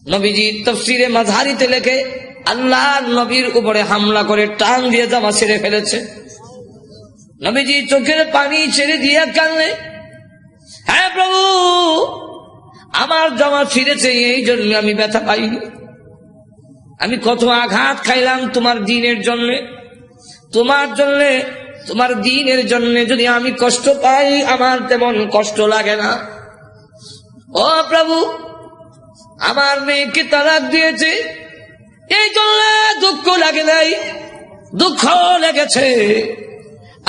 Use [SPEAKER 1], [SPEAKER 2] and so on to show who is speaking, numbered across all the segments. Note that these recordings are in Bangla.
[SPEAKER 1] নবীজি তাফসীরে মাযহারিতে লেখে আল্লাহর নবীর উপরে হামলা করে টান দিয়ে জামা ছেড়ে ফেলেছে। নবীজি চোখের পানি ছেড়ে দিয়ে কাঁদলে, হ্যাঁ প্রভু, আমার জামা ছিঁড়েছে এই জন্য আমি ব্যথা পাইনি। আমি কত আঘাত খাইলাম তোমার দ্বীনের জন্য, তোমার জন্য, তোমার দ্বীনের জন্য যদি আমি কষ্ট পাই আমার তেমন কষ্ট লাগে না। ও প্রভু, আমার মেয়েকে তালাক দিয়েছে এই জন্য দুঃখ লাগে নাই, দুঃখ লেগেছে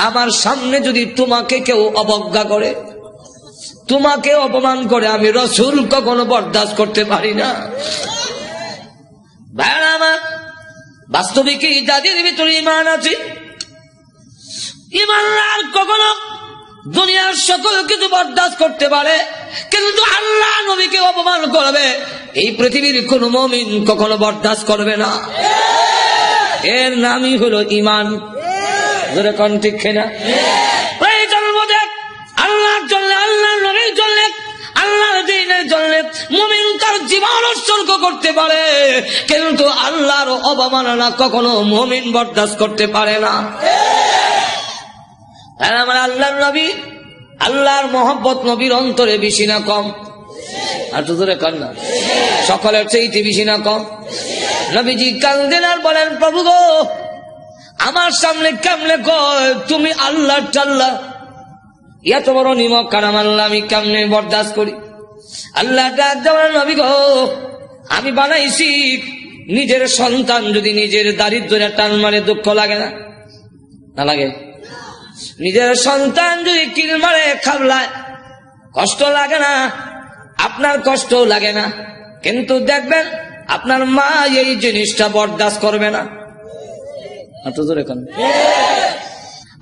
[SPEAKER 1] আমার সামনে যদি তোমাকে কেউ অবজ্ঞা করে, তোমাকে অপমান করে, আমি রাসূল কখনো বরদাস্ত করতে পারি না। ভাইরা আমার, বাস্তবিকই যাদের ভিতরে ঈমান আছে, ঈমানদার কখনো দুনিয়ার সকল কিছু বরদাস্ত করতে পারে, কিন্তু আল্লাহ নবীকে অপমান করবে এই পৃথিবীর কোন মুমিন কখনো বরদাস্ত করবে না। এর নামই হলো ঈমান। জোরে কোন ঠিক কিনা? প্রয়োজন বোধে আল্লাহর জন্য, আল্লাহর নবীর জন্য, আল্লাহর দ্বীনের জন্য মুমিন তার জীবন উৎসর্গ করতে পারে, কিন্তু আল্লাহর অবমাননা কখনো মুমিন বরদাস্ত করতে পারে না। আমার আল্লাহর নবী, আল্লাহর মহব্বত নবীর অন্তরে বেশি না কম? আর তো ধরে কর না, সকলের চাইতে বেশি না কম? নবীজি কান্দেন আর বলেন, প্রভু গো, আমার সামনে কেমনে কয় তুমি আল্লাহ টাল্লাহ, এত বড় নিমক কারাম আল্লাহ আমি কেমনে বরদাস্ত করি? আল্লাহ ডাক দেওয়ার, নবী গো, আমি বানাইছি নিজের সন্তান যদি নিজের দারিদ্র্যের টান মারে দুঃখ লাগে না? না লাগে? নিজের সন্তান যদি কিল মারে খাবলায় কষ্ট লাগে না? আপনার কষ্ট লাগে না, কিন্তু দেখবেন আপনার মা এই জিনিসটা বরদাস্ত করবে না।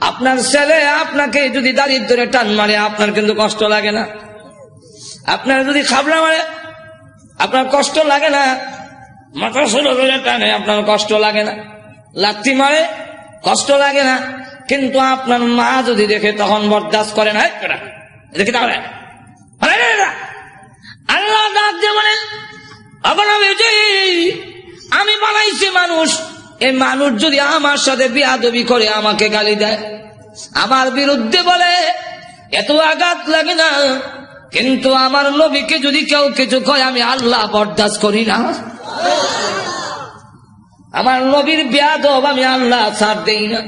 [SPEAKER 1] আপনার ছেলে আপনাকে যদি দারিদ্র্যের টান মারে আপনার কিন্তু কষ্ট লাগে না? আপনার যদি খাবলা মারে আপনার কষ্ট লাগে না? মাথা ষোলো টানে আপনার কষ্ট লাগে না? লাথি মারে কষ্ট লাগে না? কিন্তু আপনার মা যদি দেখে তখন বরদাস্ত করে না। দেখে তাহলে আল্লাহ ডাক দিয়ে বলেন, আমি বানাইছি মানুষ, এই মানুষ যদি আমার সাথে বেয়াদবি করে, আমাকে গালি দেয়, আমার বিরুদ্ধে বলে, এত আঘাত লাগে না, কিন্তু আমার নবীকে যদি কেউ কিছু কয় আমি আল্লাহ বরদাস্ত করি না। আমার নবীর বেয়াদব আমি আল্লাহ ছাড় দেই না।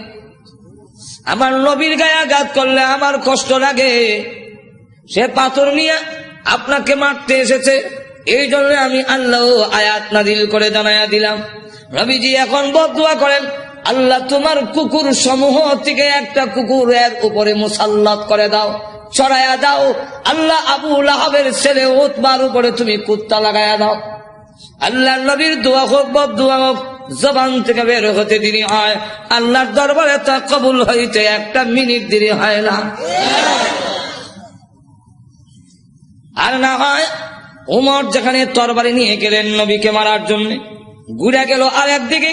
[SPEAKER 1] আমার নবীর গায়ে আঘাত করলে আমার কষ্ট লাগে। সে পাথর নিয়ে আপনাকে মারতে এসেছে, এই জন্য আমি আল্লাহ আয়াত নাযিল করে জানাইয়া দিলাম। নবীজি এখন বদদুয়া করেন, আল্লাহ তোমার কুকুর সমূহ থেকে একটা কুকুরের উপরে মুসাল্লাত করে দাও, চড়াইয়া দাও। আল্লাহ আবু লাহাবের ছেলে উতবার উপরে তুমি কুত্তা লাগাইয়া দাও। আল্লাহ নবীর দোয়া হোক বদদুয়া হোক, জবান থেকে বের হতে দেরি হয়, আল্লাহর দরবারে তা কবুল হইতে একটা মিনিট দেরি হয় না। আর না হয় উমর যেখানে তরবারি নিয়ে গেলেন নবীকে মারার জন্য, ঘুরে গেল আর একদিকে,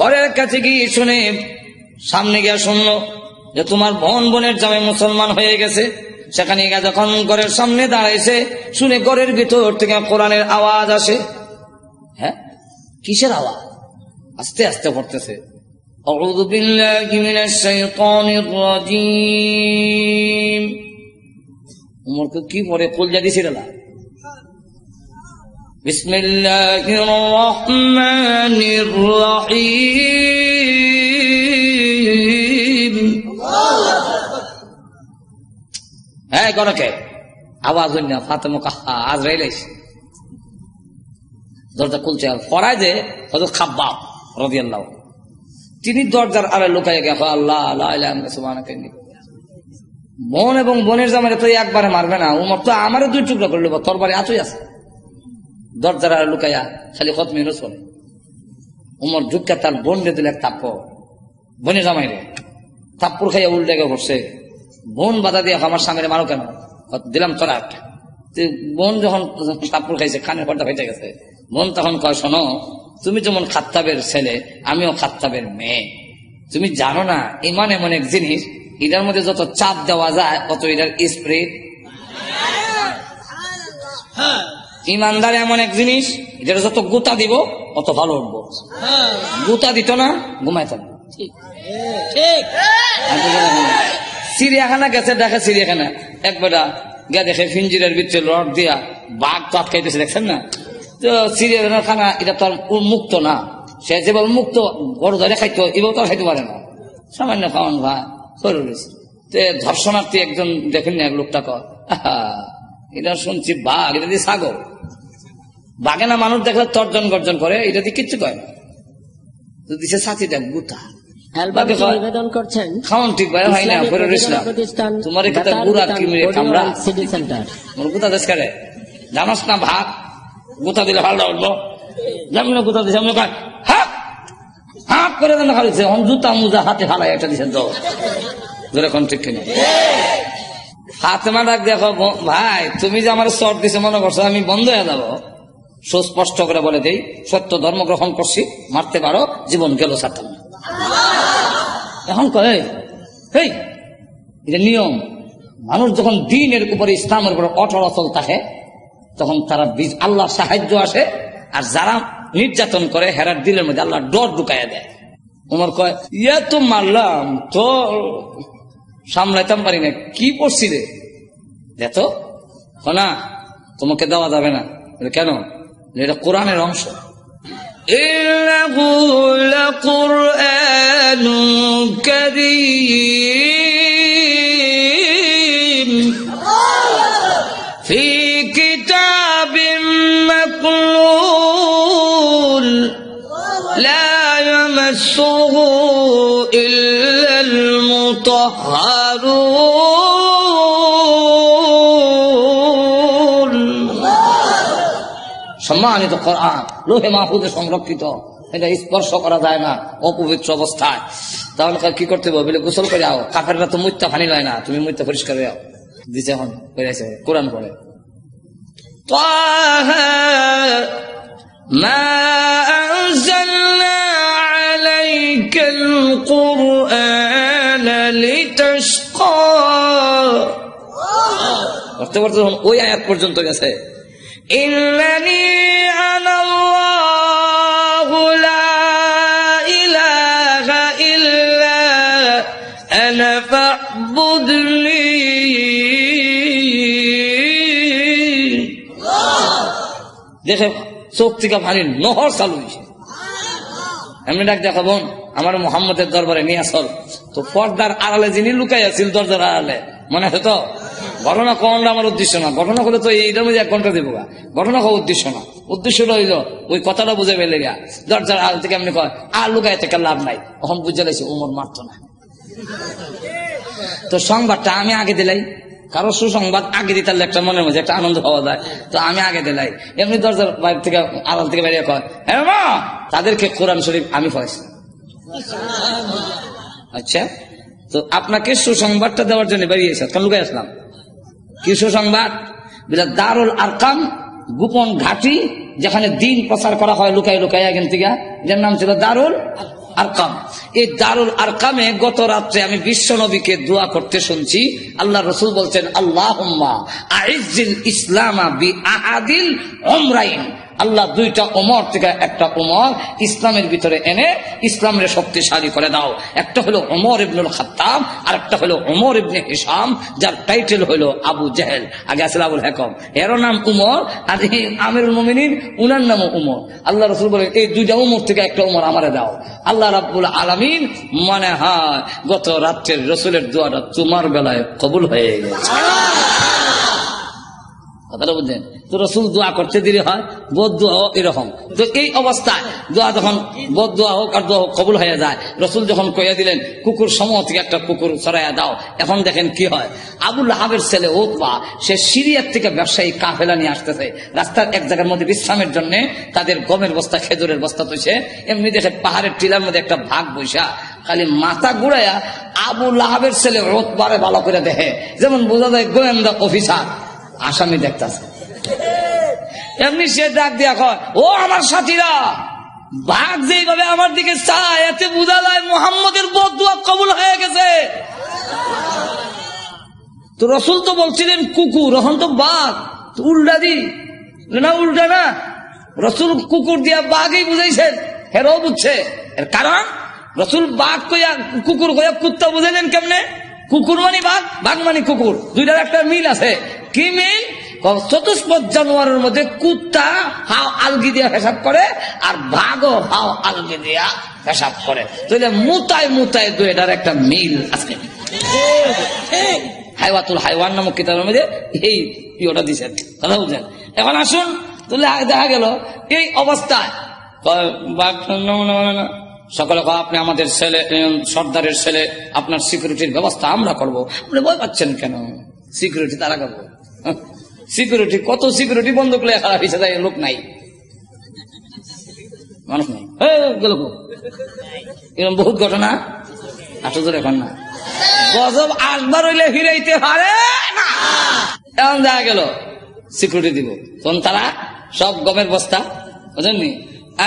[SPEAKER 1] ঘরের কাছে গিয়ে শুনে, সামনে গিয়ে শুনলো যে তোমার বোনের জামাই মুসলমান হয়ে গেছে। সেখানে গিয়ে যখন ঘরের সামনে দাঁড়াইছে, শুনে ঘরের ভিতর থেকে কোরআনের আওয়াজ আসে। হ্যাঁ, কিসের আওয়াজ? আস্তে আস্তে পড়তেছে, আউযু বিল্লাহি মিনাশ শাইতানির রাজীম। উমরকে কি পড়ে কলজা দিছিল না? বিসমিল্লাহির রহমানির রহিম। হ্যাঁ, গরকে আওয়াজ হইনা ফাতেমা কাহা আজরাইল আইছে, দরজা খুলছে। পড়ায় যে হযরত খাব্বাব রাদিয়াল্লাহু, তিনি দরজার আড়ে লুকাইয়া গেছে, আল্লাহ লা ইলাহা ইল্লাল্লাহ সুবহানাকা ইন্নী। বোন এবং বোনের জামাইরে তো একবারে মারবে না, উমর তো আমারও দুই টুকরা করে নেব, তরবারি হাতই আছে। দরজার আড়ে লুকাইয়া খালি খতমে রাসূল। উমর ঢুকা তার বোন রে দিল এক থাপ্পড়, বোনের জামাইরে থাপ্পড় খাইয়া উল্টে গিয়ে বসছে। বোন বাধা দিয়ে আমার স্বামীরে মারো কেন? দিলাম তোরা। বোন যখন থাপ্পড় খাইছে, কানের পর্দা ফেটে গেছে। বোন তখন কয়, শোনো, তুমি যেমন খাত্তাবের ছেলে, আমিও খাত্তাবের মেয়ে। তুমি জানো না ইমান এমন এক জিনিস, এটার মধ্যে যত চাপ দেওয়া যায় তত এটার স্প্রে। ইমানদার এমন এক জিনিস, যেটা যত গুতা দিব অত ভালো উঠবো। গুতা দিত না, ঘুমাইতাম। চিড়িয়াখানা গেছে, দেখে চিড়িয়াখানা একবার গিয়ে দেখে ফিঞ্জিরের ভিতরে রড দিয়া বাঘ তো আটকাইতেছে, দেখছেন না? তো চিড়িয়াখানার খানা এটা তো আর মুক্ত না, সে যেভাবে মুক্ত বড় ধরে খাইতো এভাবে তো খাইতে পারে না, সামান্য খাওয়ান ভাই করে রয়েছে। ধর্ষণার্থী একজন দেখেন না, এক লোকটা কর এটা শুনছি বাঘ, এটা দিয়ে ছাগল। বাঘে না মানুষ দেখলে তর্জন গর্জন করে, এটা দিয়ে কিচ্ছু কয় না। দিছে ছাতি দেখ গুতা
[SPEAKER 2] নিবেদন করছেন
[SPEAKER 1] খাওয়ান ঠিক ভাই হয় না করে রইছিলাম তোমার এখানে গুড়া কিমরে কামড়া
[SPEAKER 2] সিটি সেন্টার
[SPEAKER 1] মোর গুতা দেশ করে জানাস না ভাত গুতা দিলে ভালো উঠবো, যেমন গুতা দিছে আমি হাত হাত করে দেন খালিছে জুতা মুজা হাতে ফালাই একটা দিছেন তো যেরকম ঠিক কিনা ফাতেমা ডাক দেখো ভাই তুমি যে আমার চট দিছে মনে করছো আমি বন্ধ হয়ে যাবো, সুস্পষ্ট করে বলে দেই সত্য ধর্ম গ্রহণ করছি, মারতে পারো, জীবন গেল ছাড়তাম না। এখন কয় এটা নিয়ম, মানুষ যখন দ্বীনের উপরে ইসলামের উপরে অটল অচল থাকে তখন তারা আল্লাহর সাহায্য আসে, আর যারা নির্যাতন করে হেরার দিলের মধ্যে আল্লাহ ডর ঢুকাইয়া দেয়। ওমর কয় ইয়া তো মারলাম তো সামলাইতাম পারি না, কি পড়ছি রে দেখ না, তোমাকে দেওয়া যাবে না। কেন? এটা কোরআনের অংশ। কুরআনুন কারীম ফি কিতাবিম মাকনুন লা ইয়ামাসসুহু ইল্লাল মুতাহহারুন। সম্মানিত কোরআন লোহে মাহফুজে সংরক্ষিত, এটা স্পর্শ করা যায় না অপবিত্র অবস্থায়। তাহলে কি করতে হবে বলে গোসল করে আও, কাফেররা তো মুত্তা ফানি লয় না, তুমি মুত্তা পরিষ্কার হয়ে আও দিছে। এখন করেছে কোরআন পড়ে তাহা মা আনজালনা আলাইকাল কুরআনা লিতাশকা, করতে করতে ওই আয়াত পর্যন্ত গেছে ইন্নানি আনাল্লাহু লা ইলাহা ইল্লা আনা ফা'বুদনি। দেখে চোখ থেকে পানি নহর চালু হয়েছে। এমনি ডাক দেখা বোন আমার মোহাম্মদের দরবারে নিয়ে আসল, তো পর্দার আড়ালে যিনি লুকাই আছিল দরজার আড়ালে মনে আছে তো? ঘটনা কোনটা আমার উদ্দেশ্য না, ঘটনা হলে তো এইটার মধ্যে 1 ঘন্টা দেবো, ঘটনা হওয়া উদ্দেশ্য না। উদ্দেশ্য রইল ওই কথাটা বুঝে পেলে গা দরজার আড়াল থেকে এমনি কয় আর লুকাই থেকে লাভ নাই। তখন বুঝে লাইছে ওমর মারত না। তো সংবাদটা আমি আগে দিলাই, কারো সুসংবাদ আগে দিতে একটা মনের মধ্যে একটা আনন্দ পাওয়া যায়, তো আমি আগে দিলাই। এমনি দরজার বাইরে থেকে আড়াল থেকে বেরিয়ে কয় হ্যাঁ মা, তাদেরকে কোরআন শরীফ আমি পড়াইছি। আচ্ছা, তো আপনাকে সুসংবাদটা দেওয়ার জন্য বেরিয়েছে, কেন লুকাই আসলাম? কি সুসংবাদ? দারুল আরকাম গোপন ঘাঁটি, যেখানে দিন প্রচার করা হয় লুকাই লুকাই এখান থেকে, যার নাম ছিল দারুল আরকাম। এই দারুল আরকামে গত রাত্রে আমি বিশ্ব নবীকে দোয়া করতে শুনছি। আল্লাহ রসুল বলছেন আল্লাহুম্মা আইজ্জিল ইসলামা বি আহাদিল উমরাইন, আল্লাহ 2টা ওমর থেকে একটা ওমর ইসলামের ভিতরে এনে ইসলামের শক্তিশালী করে দাও। একটা হলো ওমর ইবনুল খাত্তাব, আর একটা হলো ওমর ইবনে হিশাম, যার টাইটেল হলো আবু জেহেল, আগে আসলে আবুল হাকাম, এর নাম উমর, আর এই আমিরুল মুমিনিন উনার নামও উমর। আল্লাহ রাসূল বলেন এই 2টা উমর থেকে একটা উমর আমারে দাও। আল্লাহ রাব্বুল আলামিন মনে হয় গত রাত্রের রসুলের দোয়াটা তোমার বেলায় কবুল হয়ে গেছে। কথাটা বুঝলেন তো? রসুল দোয়া করতে দেরি হয়, বোধ দোয়া হোক এরকম। তো এই অবস্থায় দোয়া যখন বোধ দোয়া হোক আর দোয়া হোক কবুল হয়ে যায়, রসুল যখন কইয়া দিলেন কুকুর সমূহ থেকে একটা কুকুর সরাইয়া দাও, এখন দেখেন কি হয়। আবু লাহাবের ছেলে উতবা, সে সিরিয়ার থেকে ব্যবসায়ী কাফেলা নিয়ে আসতেছে, রাস্তার এক জায়গার মধ্যে বিশ্রামের জন্য তাদের গমের বস্তা খেজুরের বস্তা তৈছে। এমনি দেখে পাহাড়ের টিলার মধ্যে একটা ভাগ বৈশা, খালি মাথা ঘুরাইয়া আবু লাহাবের ছেলে উতবারে ভালো করে দেখে, যেমন বোঝা যায় গোয়েন্দা অফিসার আসামি দেখতেছে। এমনি সে ডাক দিয়া কয় ও আমার সাথীরা, বাঘ যেইভাবে আমার দিকে চায় এতে বোঝা যায় মুহাম্মদের বদদুয়া কবুল হয়ে গেছে। তো রসুল তো বলছিলেন কুকুর, এখন তো বাঘ, উল্টা দি না উল্টা না, রসুল কুকুর দিয়া বাঘই বুঝাইছেন, হেরাও বুঝছে। এর কারণ রসুল বাঘ কইয়া কুকুর কইয়া কুত্তা বুঝাইলেন কেমনে? কুকুর মানে বাঘ, বাঘ মানে কুকুর, দুইটার একটা মিল আছে। কি মিল? চতুষ্পদ জানোয়ারের মধ্যে কুত্তা হাও আলগি দিয়া পেশাব করে, আর বাঘও হাও আলগি দিয়া পেশাব করে। তাহলে মুতায় মুতায় দুইটার একটা মিল আছে। হাইওয়াতুল হাইওয়ান নামক কিতাবের মধ্যে এই ইয়েটা দিচ্ছেন, কথা বুঝলেন? এখন আসুন, তাহলে দেখা গেল এই অবস্থায় সকলে আপনি আমাদের ছেলে, সর্দারের ছেলে, আপনার সিকিউরিটির ব্যবস্থা আমরা করবো। আপনি ভয় পাচ্ছেন কেন? সিকিউরিটি তারা করবো। সিকিউরিটি কত সিকিউরিটি বন্ধুক লেখা হিসেবে দেয়, লোক নাই, মানুষ নাই, গেল এরকম বহুত ঘটনা। আসলে এখন না গজব আসবার হইলে ফিরাইতে পারে না। এখন দেখা গেল সিকিউরিটি দিব, তখন তারা সব গমের বস্তা বুঝলেননি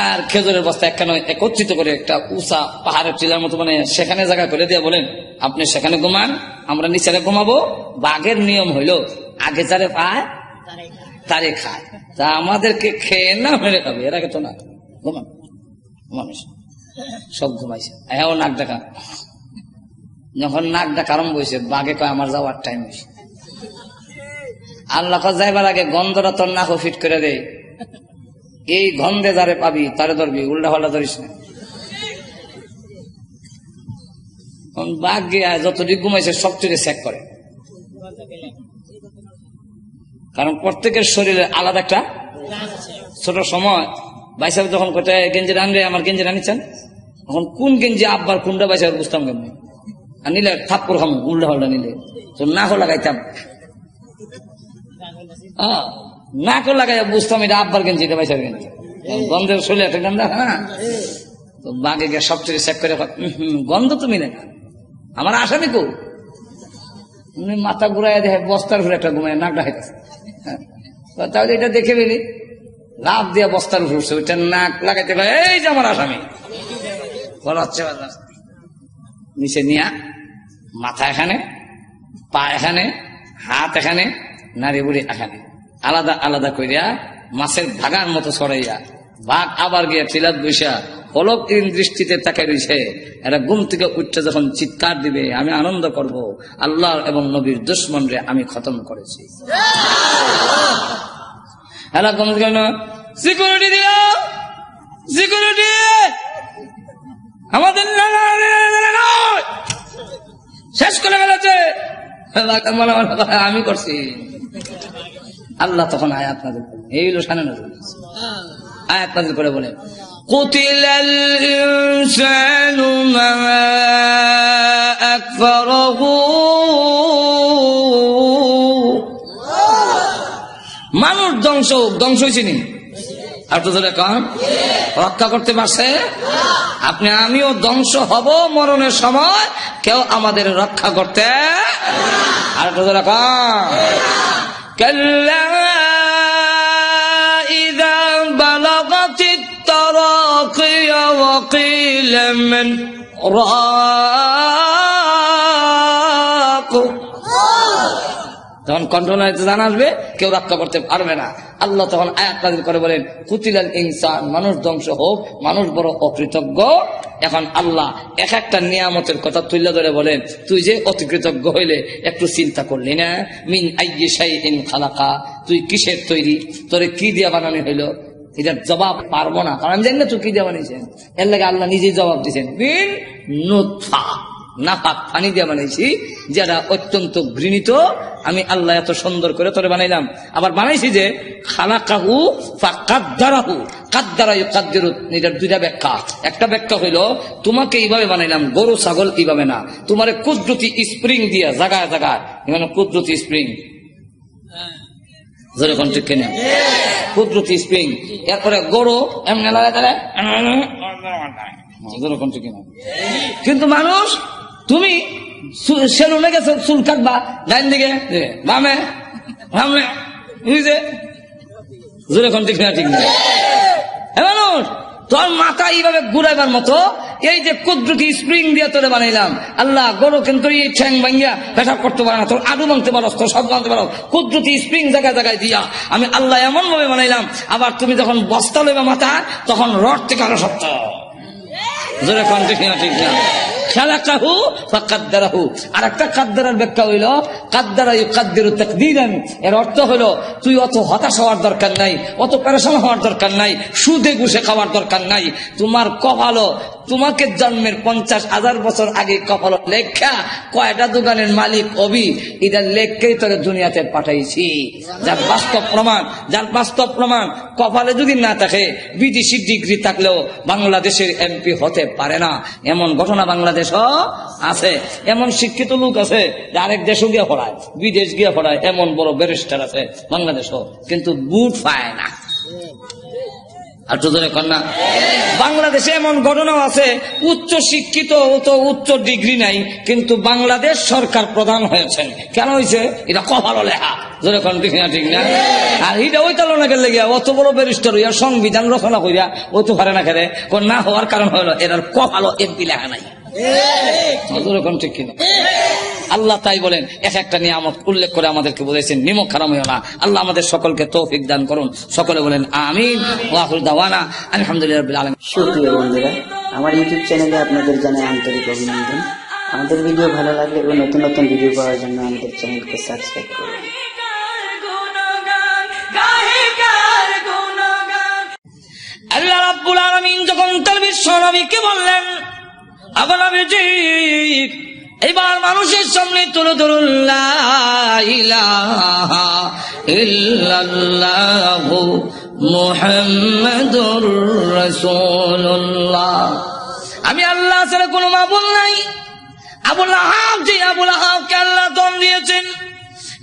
[SPEAKER 1] আর খেজুরের বস্তা একখানে একত্রিত করে একটা উঁচা পাহাড়ের টিলার মতো মানে সেখানে জায়গা করে দিয়ে বলেন আপনি সেখানে ঘুমান, আমরা নিচে ঘুমাবো। বাঘের নিয়ম হইল আগে যারে পায় তারে খায়, তা আমাদেরকে খেয়ে না মেরে খাবে, এর আগে তো না। ঘুমান মানুষ সব ঘুমাইছে, এও নাক ডাকা। যখন নাক ডাকা আরম্ভ হয়েছে, বাঘে কয় আমার যাওয়ার টাইম হয়েছে। আল্লাহ যাইবার আগে গন্ধটা তোর নাক ফিট করে দেয়, এই গন্ধে যারে পাবি তারে ধরবি, উল্টা পাল্টা ধরিস না। বাঘ গিয়া যতটুকু ঘুমাইছে সবচেয়ে চেক করে, কারণ প্রত্যেকের শরীরে আলাদা একটা ছোট সময় বাইসা যখন কোথায় গেঞ্জি রানবে, আমার গেঞ্জি রানিচ্ছেন, তখন কোন গেঞ্জি আব্বার কোনটা বাইসা বুঝতাম কেমন, আর নিলে থাপ্পড় খাম উল্টা পাল্টা নিলে তো নাক লাগাইতাম, নাক লাগাই বুঝতাম এটা আব্বার গেঞ্জি, এটা বাইসার গেঞ্জি, গন্ধের শরীরে একটা গন্ধ। হ্যাঁ, তো বাঘে গিয়ে সবচেয়ে চেক করে গন্ধ তুমি না আমার আসামি কো, মাথা ঘুরাই দেখে বস্তার ঘুরে একটা ঘুমায় নাক ডাকাইতেছে। তাহলে এটা দেখে ফেলি, লাভ দিয়া বস্তার উপর উঠছে, ওইটা নাক লাগাইতে এই যে আমার আসামি বলাচ্ছে। নিচে নিয়া মাথা এখানে, পা এখানে, হাত এখানে, নারী বুড়ি এখানে, আলাদা আলাদা করিয়া মাছের ভাগার মতো ছড়াইয়া বাঘ আবার গিয়া টিলাত বৈশা পলক দৃষ্টিতে তাকে রয়েছে। এরা ঘুম থেকে উঠতে যখন চিৎকার দিবে, আমি আনন্দ করব, আল্লাহ এবং নবীর দুশমন রে আমি খতম করেছি। সিকিউরিটি দিল, সিকিউরিটি আমাদের শেষ করে ফেলেছে, আমি করছি। আল্লাহ তখন আয়াত নাযিল করলেন, এই হলো শানে নজরুল, আয়াত নাযিল করে বলেন কুতিলাল ইনসানু মা আকফারহু, মানুষ ধ্বংস হয়েছে নি, আর তো ধরে কম রক্ষা করতে পারছে। আপনি আমিও ধ্বংস হব মরণের সময়, কেউ আমাদের রক্ষা করতে, আর তো ধরে কম কাল্লা ইযা বালাগাতিত তারাকি ওয়া কিলা মান রাক, তখন কন্ট্রোল জানা আসবে, কেউ রক্ষা করতে পারবে না। আল্লাহ তখন আয়াত নাযিল করে বলেন কুতিলাল ইনসান, মানুষ ধ্বংস হোক, মানুষ বড় অকৃতজ্ঞ। এখন আল্লাহ এক একটা নিয়ামতের কথা তুলে ধরে বলেন তুই যে অতিকৃতজ্ঞ হইলে একটু চিন্তা করলি না, মিন আইয়ি শাইইন খালাকা, তুই কিসের তৈরি, তোরে কি দিয়া বানানো হইলো, এটার জবাব পারবো না, কারণ জানি না তুই কি দিয়া বানিয়েছেন। এর লাগে আল্লাহ নিজেই জবাব দিয়েছেন, মিন নুতফা, নাপাক পানি দিয়ে বানাইছি, যেটা অত্যন্ত ঘৃণিত। আমি আল্লাহ এত সুন্দর করে তোরে বানাইলাম, আবার বানাইছি যে খালাকাহু ফাকাদ্দারাহু, কাদ্দারা ইউকাদ্দিরু, এটার দুইটা ব্যাখ্যা। একটা ব্যাখ্যা হইল তোমাকে এইভাবে বানাইলাম, গরু ছাগল এইভাবে না, তোমার কুদরতি স্প্রিং দিয়া জায়গায় জায়গায়, এখানে কুদরতি স্প্রিং, যেরকম ঠিক কিনা কুদরতি স্প্রিং, এরপরে গরু এমনি লাগাই দাঁড়ায়, যেরকম ঠিক কিনা। কিন্তু মানুষ তুমি সেলুনে গেছে চুল কাটবা, ডাইন দিকে বামে বামে, বুঝছে যেরকম ঠিক না ঠিক না। মানুষ তোর মাথা এইভাবে ঘুরাইবার মতো এই যে কুদরতি স্প্রিং দিয়ে তোরে বানাইলাম আল্লাহ, গরু কিন্তু এই ঠ্যাং ভাঙ্গিয়া পেশাব করতে পারে না, তোর আডু ভাঙতে পারো, তোর সব ভাঙতে পারো, কুদরতি স্প্রিং জায়গায় জায়গায় দিয়া আমি আল্লাহ এমন ভাবে বানাইলাম। আবার তুমি যখন বস্তা লইবা মাথা, তখন রড থেকে আরো শক্ত। জোরে কোন ঠিক না? ঠিক না? খালাকাহু ফাকাদ্দারাহু। আর একটা কাদ্দারার ব্যাখ্যা হইল কাদ্দারা ইউকাদ্দিরু তাকদীরান। এর অর্থ হলো তুই অত হতাশ হওয়ার দরকার নাই, অত পেরেশান হওয়ার দরকার নাই, সুদে ঘুষে খাওয়ার দরকার নাই। তোমার কপালও তোমাকে জন্মের 50,000 বছর আগে কপাল লেখা কয়টা দোকানের মালিক অবি, এটা লেখকেই তোকে দুনিয়াতে পাঠাইছি। যার বাস্তব প্রমাণ কপালে যদি না থাকে, বিদেশি ডিগ্রি থাকলেও বাংলাদেশের এমপি হতে পারে না, এমন ঘটনা বাংলাদেশও আছে। এমন শিক্ষিত লোক আছে যে আরেক দেশও গিয়ে পড়ায়, বিদেশ গিয়ে পড়ায়, এমন বড় ব্যারিস্টার আছে বাংলাদেশও, কিন্তু বুট পায় না। আর তো ধরে কন্যা বাংলাদেশে এমন ঘটনাও আছে, উচ্চ শিক্ষিত তো উচ্চ ডিগ্রি নাই, কিন্তু বাংলাদেশ সরকার প্রধান হয়েছেন। কেন হয়েছে? এটা কপাল লেখা। ধরে কন ঠিক না? ঠিক না? আর এটা ওই তালনাকে লেগিয়া অত বড় ব্যারিস্টার হইয়া সংবিধান রচনা করিয়া ও তো পারে না, খেলে না হওয়ার কারণ হইল এটার কপালও এমপি লেখা নাই। ঠিক কিনা? আল্লাহ তাই বলেন, এক একটা নিয়ামত উল্লেখ করে আমাদেরকে বলেছেন, নিমক হারাম হইও না। আল্লাহ আমাদের সকলকে তৌফিক দান করুন। সকলে বলেন আমিন। ওয়া আখিরু দাওয়ানা আলহামদুলিল্লাহি রাব্বিল আলামিন।
[SPEAKER 3] সুপ্রিয় বন্ধুরা, আমার ইউটিউব চ্যানেলে আপনাদের জানাই আন্তরিক অভিনন্দন। আমাদের ভিডিও ভালো লাগলে ও নতুন নতুন ভিডিও পাওয়ার জন্য আমাদের চ্যানেলকে সাবস্ক্রাইব করুন।
[SPEAKER 1] আল্লাহ রাব্বুল আলামিন যখন তার বিশ্ব নবীকে বললেন, এবার মানুষের সামনে তুলে ধরুন লা ইলাহা ইল্লাল্লাহু মুহাম্মাদুর রাসূলুল্লাহ। আমি আল্লাহ ছাড়া কোনো মাবুদ নাই। আবুল আহাব, যে আবুল আহাবকে আল্লাহ দম দিয়েছেন,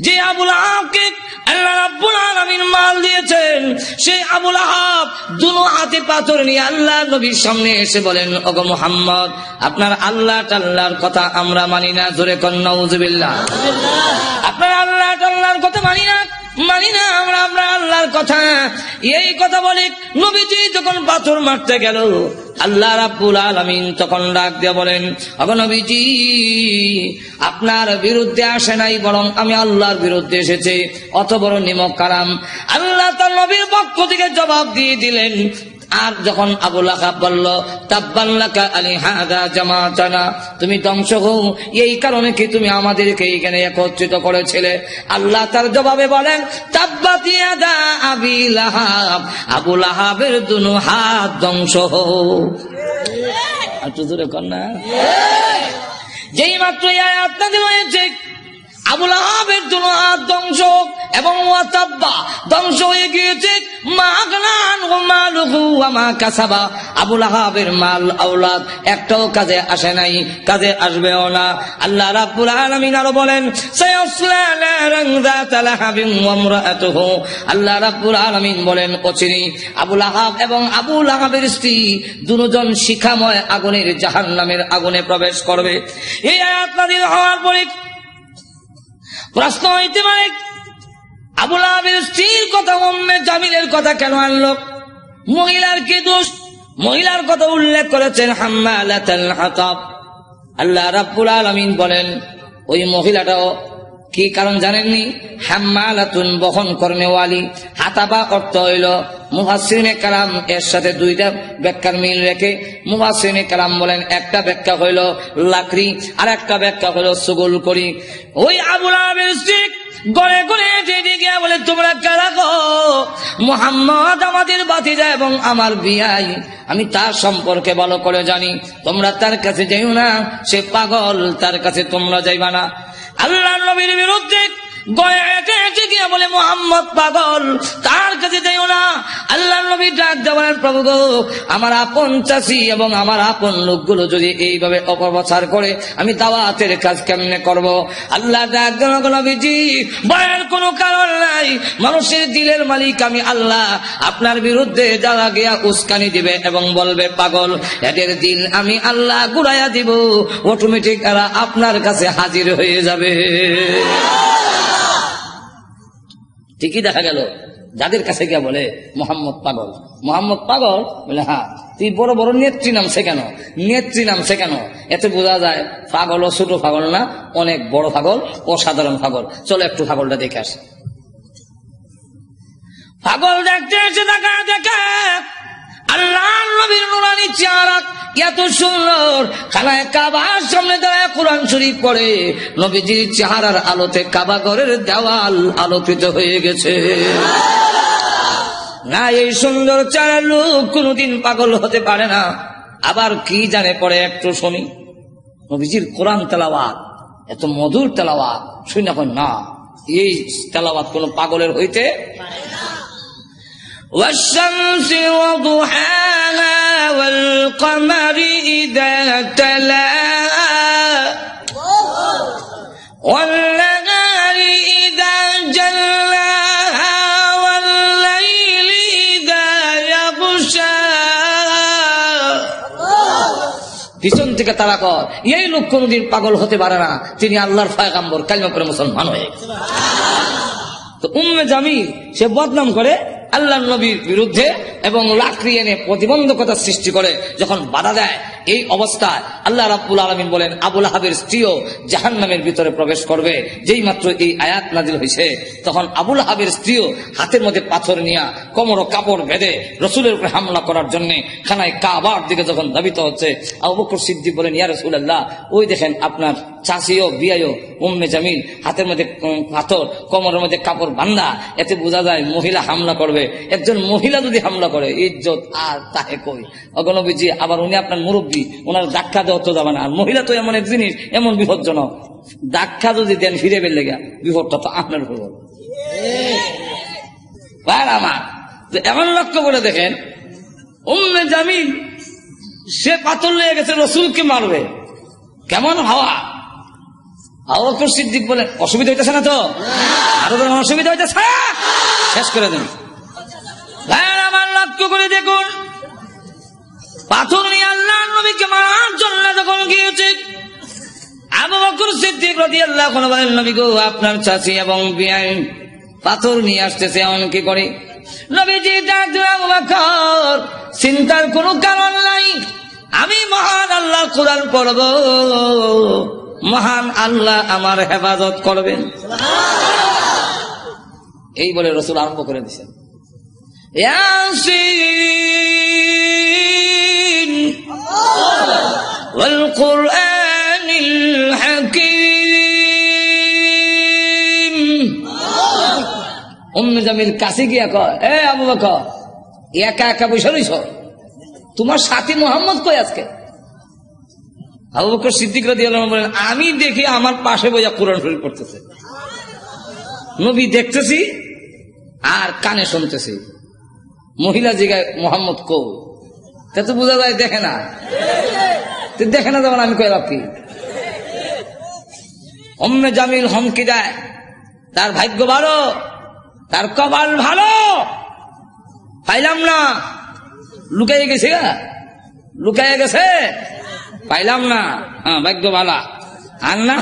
[SPEAKER 1] যে আবুল আহাবকে আল্লাহ রাব্বুল আলামিন মাল দিয়েছেন, সেই আবুল আহাব দুনো হাতে পাথর নিয়ে আল্লাহ নবীর সামনে এসে বলেন, ওগো মুহাম্মদ, আপনার আল্লাহ টাল্লাহর কথা আমরা মানি না। জোরে কোন নাউযুবিল্লাহ। আপনার আল্লাহ টাল্লাহর কথা মানি না আমরা আপনার আল্লাহর কথা। এই কথা বলে নবীজি যখন পাথর মারতে গেল, আল্লাহ রাব্বুল আলামিন তখন ডাক দিয়ে বলেন, ওগো নবীজি, আপনার বিরুদ্ধে আসে নাই, বরং আমি আল্লাহর বিরুদ্ধে এসেছে। অত বড় নিমক কারাম। আল্লাহ তার নবীর পক্ষ থেকে জবাব দিয়ে দিলেন। আর যখন আবু লাহাব বলল, তাব্বান লাকা আলিহাযা জামাতানা, তুমি ধ্বংস হও, এই কারণে কি তুমি আমাদেরকে এখানে একত্রিত করেছিলে? আল্লাহ তার জবাবে বলেন, তাব্বাত ইয়াদা আবি লাহাব, আবু লাহাবের দুনো হাত ধ্বংস হও। আর তো জোরে কর না। যেই মাত্র এই আয়াত নাযিল হয়েছে, আবু লাহাবের দুনো হাত ধ্বংস এবং ওয়াতাব্বা ধ্বংস হয়ে গিয়েছে। আবু লাহাবের মাল আওলাদ একটাও কাজে আসে নাই, কাজে আসবেও না। আল্লাহ রাব্বুল আলামিন আরো বলেন, সায়াসলা নারান যাতা লাহাবিন ওয়া ইমরাআতুহু। আল্লাহ রাব্বুল আলামিন বলেন, অচিরেই আবু লাহাব এবং আবু লাহাবের স্ত্রী দুজন শিখাময় আগুনের জাহান্নামের আগুনে প্রবেশ করবে। এই আয়াত নাযিল হওয়ার পরে প্রশ্ন হইতে পারে, আবু লাহাবের স্ত্রীর কথা উম্মে জামিলের কথা কেন আনলো? মহিলার কি দোষ? মহিলার কথা উল্লেখ করেছেন হাম্মালাতুল হাতাব। আল্লাহ রাব্বুল আলামিন বলেন, ওই মহিলাটাও কি কারণ জানেননি? হাম্মালাতুন, বহন কর্মেওয়ালি। হাতাবা অর্থ হইল, মুফাসসিরিনে কালাম এর সাথে দুইটা ব্যাখ্যার মিল রেখে মুফাসসিরিনে কালাম বলেন, একটা ব্যাখ্যা হইল লাকড়ি, আর একটা ব্যাখ্যা হইল সুগুল করি। ওই আবু লাহাবের স্ত্রী গড়ে গড়ে গিয়া বলে, তোমরা কারা গো? মুহাম্মদ আমাদের ভাতিজা এবং আমার বিয়াই, আমি তার সম্পর্কে ভালো করে জানি, তোমরা তার কাছে যাইও না, সে পাগল, তার কাছে তোমরা যাইবা না। আল্লাহ নবীর বিরুদ্ধে গয়ে হেঁটে গিয়া বলে, মুহাম্মদ পাগল, তার কাছে যাইও না। আল্লাহ নবী ডাক দেওয়ার, প্রভু গো, আমার আপন চাষি এবং আমার আপন লোকগুলো যদি এইভাবে অপপ্রচার করে, আমি দাওয়াতের কাজ কেমনে করব? আল্লাহ ডাক দেওয়া, নবীজি, ভয়ের কোনো কারণ নাই, মানুষের দিলের মালিক আমি আল্লাহ। আপনার বিরুদ্ধে যারা গিয়া উস্কানি দিবে এবং বলবে পাগল, এদের দিল আমি আল্লাহ ঘুরাইয়া দিব, অটোমেটিক এরা আপনার কাছে হাজির হয়ে যাবে। ঠিকই দেখা গেল, যাদের কাছে গিয়া বলে মোহাম্মদ পাগল, মোহাম্মদ পাগল বলে, হ্যাঁ, তুই বড় বড় নেত্রী নামছে কেন? নেত্রী নামছে কেন? এতে বোঝা যায় পাগল ও ছোট পাগল না, অনেক বড় পাগল, অসাধারণ পাগল। চলো একটু পাগলটা দেখে আসি। পাগল দেখতে এসে দেখা দেখে আল্লাহ নবীর নুরানি চেহারা এত সুন্দর, খানায় কাবার সামনে দাঁড়ায় কোরআন শরীফ পড়ে। নবীজির চেহারার আলোতে কাবা ঘরের দেওয়াল আলোকিত হয়ে গেছে। না, এই সুন্দর চেহারার লোক কোনদিন পাগল হতে পারে না। আবার কি জানে পড়ে একটু শুনি। নবীজির কোরআন তেলাওয়াত এত মধুর তেলাওয়াত শুনি না, না এই তেলাওয়াত কোন পাগলের হইতে والشمس وضحاها والقمر إذا تلاها والنهار إذا جلاها والليل إذا يغشاها। পিছন থেকে তারা কর এই লোক কোনদিন পাগল হতে পারে না, তিনি আল্লাহর পয়গম্বর, কালিমা পড়ে মুসলমান হয়ে। তো উম্মে জামিল সে বদনাম করে আল্লাহর নবীর বিরুদ্ধে এবং লাকড়ি এনে প্রতিবন্ধকতা সৃষ্টি করে। যখন বাধা দেয় এই অবস্থায় আল্লাহ রাব্বুল আলামিন বলেন আবুল আহাবের স্ত্রীও জাহান্নামের ভিতরে প্রবেশ করবে। যেই মাত্র এই আয়াত নাজিল হয়েছে তখন আবুল আহাবের স্ত্রীও হাতের মধ্যে পাথর নিয়ে কোমর কাপড় বেঁধে রসুলের উপরে হামলা করার জন্য খানায় কাবার দিকে যখন ধাবিত হচ্ছে, আবু বকর সিদ্দিক বলেন ইয়া রাসূলুল্লাহ, ওই দেখেন আপনার চাচিও বিয়াইও উম্মে জামিল হাতের মধ্যে পাথর, কোমরের মধ্যে কাপড় বান্ধা। এতে বোঝা যায় মহিলা হামলা করবে। একজন মহিলা যদি হামলা করে ইজ্জত আর তাহে কই। অগণবীজি আবার উনি আপনার মুরব্বী, ওনার ধাক্কা দেওয়া তো যাবে না। আর মহিলা তো এমন এক জিনিস, এমন বিপজ্জনক, ধাক্কা যদি দেন ফিরে বেলে গা বিপদটা তো আপনার উপর। আমার এমন লক্ষ্য করে দেখেন উম্মে জামিল সে পাথর লেগে গেছে রসুলকে মারবে। কেমন হাওয়া! আবু বকর সিদ্দিক বলেন অসুবিধা হইতেছে না তো? আরো অসুবিধা হইতেছে, শেষ করে দেন। আমার লক্ষ্য করে দেখুন, পাথর নিয়ে আল্লাহ নবীকে মারার জন্য যখন গিয়েছে আবু বকর সিদ্দিক রাদিয়াল্লাহু আনহু বলেন নবী গো, আপনার চাচি এবং বিয়াই পাথর নিয়ে আসতেছে, এমন কি করে? নবীজি ডাক দিলেন আবু বকর, চিন্তার কোনো কারণ নাই, আমি মহান আল্লাহ কোরআন পড়ব, মহান আল্লাহ আমার হেফাজত করবেন। এই বলে রসুল আরম্ভ করে দিয়েছেন ইয়াসিন ওয়াল কুরআনিল হাকীম। উম্মে জামিল কাছে গিয়া কয়, এ আবু বকর, একা একা বসে রইছ, তোমার সাথী মোহাম্মদ কই আজকে? আবু বকর সিদ্দিক রাদিয়াল্লাহু আনহু বলেন আমি দেখি আমার পাশে বইয়া কোরআন শরীফ পড়তেছে। নবী দেখতেছি আর কানে শুনতেছি। মহিলা জিগায় মোহাম্মদ কো? তা তো বোঝা যায় দেখে না। দেখে না যেমন আমি কই কি? উম্মে জামিল হুমকি দেয়, তার ভাগ্য ভালো, তার কপাল ভালো, পাইলাম না, লুকাইয়ে গেছে, লুকাইয়ে গেছে, পাইলাম না, ভাগ্য ভালা। আর না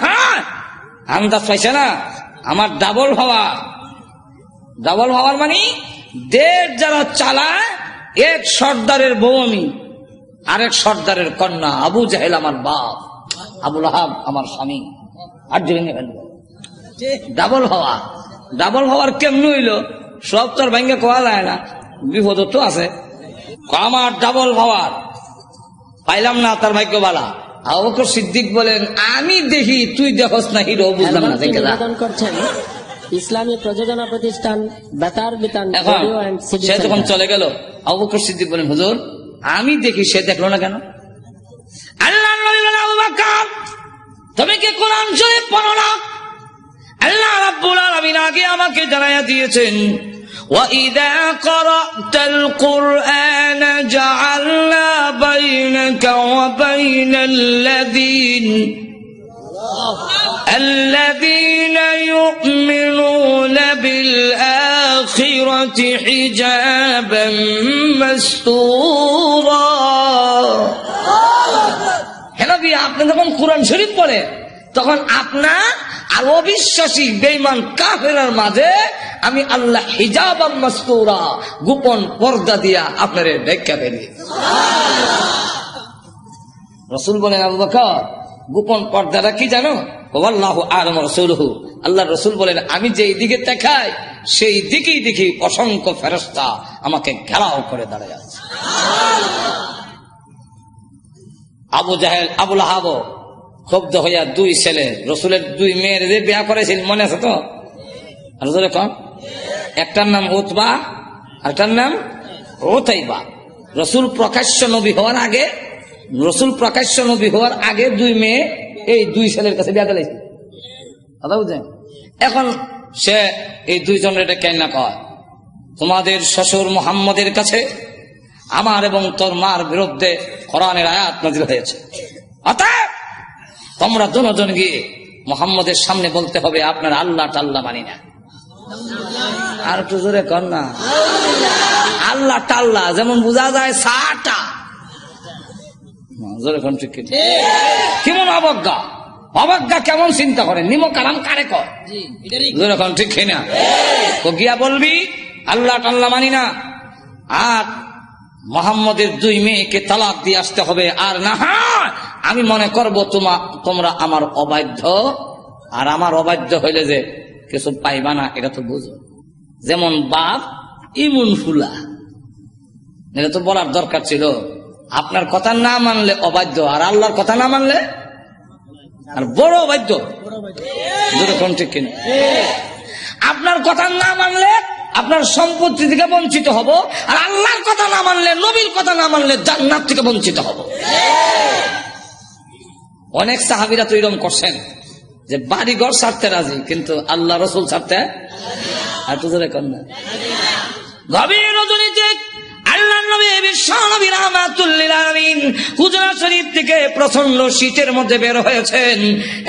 [SPEAKER 1] আন্দাজ পাইছে না আমার ডাবল হওয়া। ডাবল হওয়ার মানে দেশ যারা চালায়, এক সর্দারের বউ আমি, আরেক সর্দারের কন্যা। আবু জাহেল আমার বাপ, আবুল আহাব আমার স্বামী। আর ভেঙে ফেলব ডাবল হওয়া। ডাবল হওয়ার কেমন হইল? সব তো আর ভেঙে কোয়া যায় না, বিপদ তো আছে। আমার ডাবল হওয়ার পাইলাম না, তার ভাগ্য বালা। আবু বকর সিদ্দিক বলেন আমি দেখি, তুই দেখস না হিরো, বুঝলাম না।
[SPEAKER 2] নিবেদন করছেন ইসলামী প্রযোজনা প্রতিষ্ঠান বেতার বিতান।
[SPEAKER 1] সে যখন চলে গেল আবু বকর সিদ্দিক বলেন হুজুর আমি দেখি, সে দেখলো না কেন? আল্লাহ নবী বলেন আবু বকর তুমি কি কোরআন শরীফ পড়ো না? আল্লাহ রাব্বুল আলামিন আগে আমাকে জানাইয়া দিয়েছেন وَإِذَا قَرَأْتَ الْقُرْآنَ جَعَلْنَا بَيْنَكَ وَبَيْنَ الَّذِينَ يُؤْمِنُونَ بِالْآخِرَةِ حِجَابًا مَسْتُورًا। হে নবী আপনি যখন কোরআন শরীফ পড়েন তখন আপনার আর অবিশ্বাসী বেঈমান কাফেরের মাঝে আমি আল্লাহ হিজাবাম মাসতুরা গোপন পর্দা দিয়া আপনারে ঢেকে ফেলি। রাসূল বলেন আবু বকর গোপন পর্দাটা কি জানো? আল্লাহু আ'লাম রাসূলুহু, আল্লাহর রাসূল বলেন আমি যেই দিকে তাকাই সেই দিকেই দেখি অসংখ্য ফেরেশতা আমাকে ঘেরাও করে দাঁড়িয়ে আছে। আবু জাহেল আবু লাহাব ক্ষুব্ধ হইয়া দুই ছেলে রসুলের দুই মেয়ের যে বিয়া করেছিল মনে আছে তো? রসুলের কন একটার নাম উতবা আর একটার নাম উতাইবা। রসুল প্রকাশ্য নবী হওয়ার আগে দুই মেয়ে এই দুই ছেলের কাছে বিয়া দিয়েছে, কথা বুঝছেন? এখন সে এই দুইজনের এটা কেন না কয় তোমাদের শ্বশুর মুহাম্মদের কাছে আমার এবং তোর মার বিরুদ্ধে কোরআনের আয়াত নাযিল হয়েছে, অতএব তোমরা দুজন গিয়ে মুহাম্মদের সামনে বলতে হবে আপনার আল্লাহ টাল্লা মানি না। আর একটু জোরে কর না, আল্লাহ টাল্লা যেমন বোঝা যায় সাটা, জোরে কোন ঠিক কেমন অবজ্ঞা কেমন চিন্তা করে নিমক আরাম কারে কর, জোরে কোন ঠিক না? তো গিয়া বলবি আল্লাহ টাল্লা মানি না আর মুহাম্মদের দুই মেয়েকে তালাক দিয়ে আসতে হবে, আর না আমি মনে করবো তোমরা আমার অবাধ্য, আর আমার অবাধ্য হইলে যে কিছু পাইবা না এটা তো বুঝো। যেমন বাপ ইমুন ফুলা, এটা তো বলার দরকার ছিল। আপনার কথা না মানলে অবাধ্য, আর আল্লাহর কথা না মানলে আর বড় অবাধ্য, যেরকম ঠিক কিনা? আপনার কথা না মানলে আপনার সম্পত্তি থেকে বঞ্চিত হব, আর আল্লাহর কথা না মানলে নবীর কথা না মানলে জান্নাত থেকে বঞ্চিত হব। অনেক সাহাবীরা তো এরকম করছেন যে বাড়ি ঘর ছাড়তে রাজি কিন্তু আল্লাহ রসুল ছাড়তে আর তো কর না। গভীর রজনীতে আল্লাহর নবী বিশ্ব নবী রাহমাতুল লিল আলামিন হুজরা শরীফ থেকে প্রচন্ড শীতের মধ্যে বের হয়েছেন।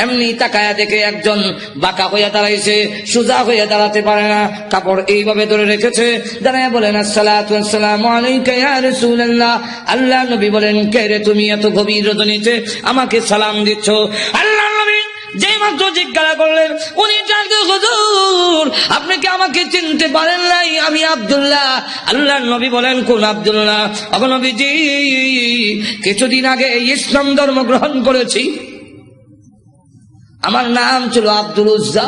[SPEAKER 1] এমনি তাকায়া দেখে একজন বাঁকা হইয়া দাঁড়াইছে, সোজা হইয়া দাঁড়াতে পারে না, কাপড় এইভাবে ধরে রেখেছে। দাঁড়ায় বলেন আসসালাতু ওয়াসসালামু আলাইকা ইয়া রাসূলুল্লাহ। আল্লাহর নবী বলেন কে রে তুমি এত গভীর রজনীতে আমাকে সালাম দিচ্ছ? আল্লাহর নবী যেই মাত্র জিজ্ঞাসা করলেন উনি জানতেন হুজুর আপনি কি আমাকে চিনতে পারেন নাই? আমি আব্দুল্লাহ। আল্লাহর নবী বলেন কোন আব্দুল্লাহ? ওগো নবীজি কিছুদিন আগে ইসলাম ধর্ম গ্রহণ করেছি, আমার নাম ছিল আব্দুল উজ্জা,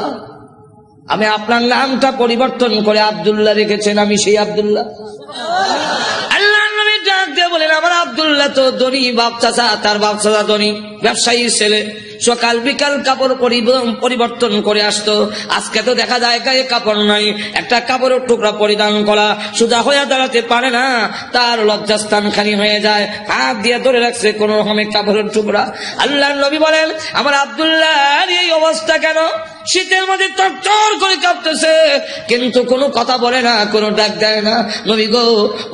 [SPEAKER 1] আমি আপনার নামটা পরিবর্তন করে আব্দুল্লাহ রেখেছেন, আমি সেই আব্দুল্লাহ। আল্লাহর নবী ডাক দিয়ে বলেন আমার আব্দুল্লাহ তো ধনী বাপ চাচা, তার বাপ চাচা ধনী ব্যবসায়ীর ছেলে, সকাল বিকাল কাপড় পরিবর্তন করে আসতো। আজকে তো দেখা যায় গায়ে কাপড় নাই, একটা কাপড়ের টুকরা পরিধান করা, সোজা হয়ে দাঁড়াতে পারে না, তার লজ্জাস্থান খালি হয়ে যায়, হাত দিয়ে ধরে রাখছে কোন রকমের কাপড়ের টুকরা। আল্লাহর নবী বলেন আমার আব্দুল্লাহর এই অবস্থা কেন? শীতের মধ্যে চরচর করে কাঁপতেছে কিন্তু কোনো কথা বলে না, কোনো ডাক দেয় না। নবী গো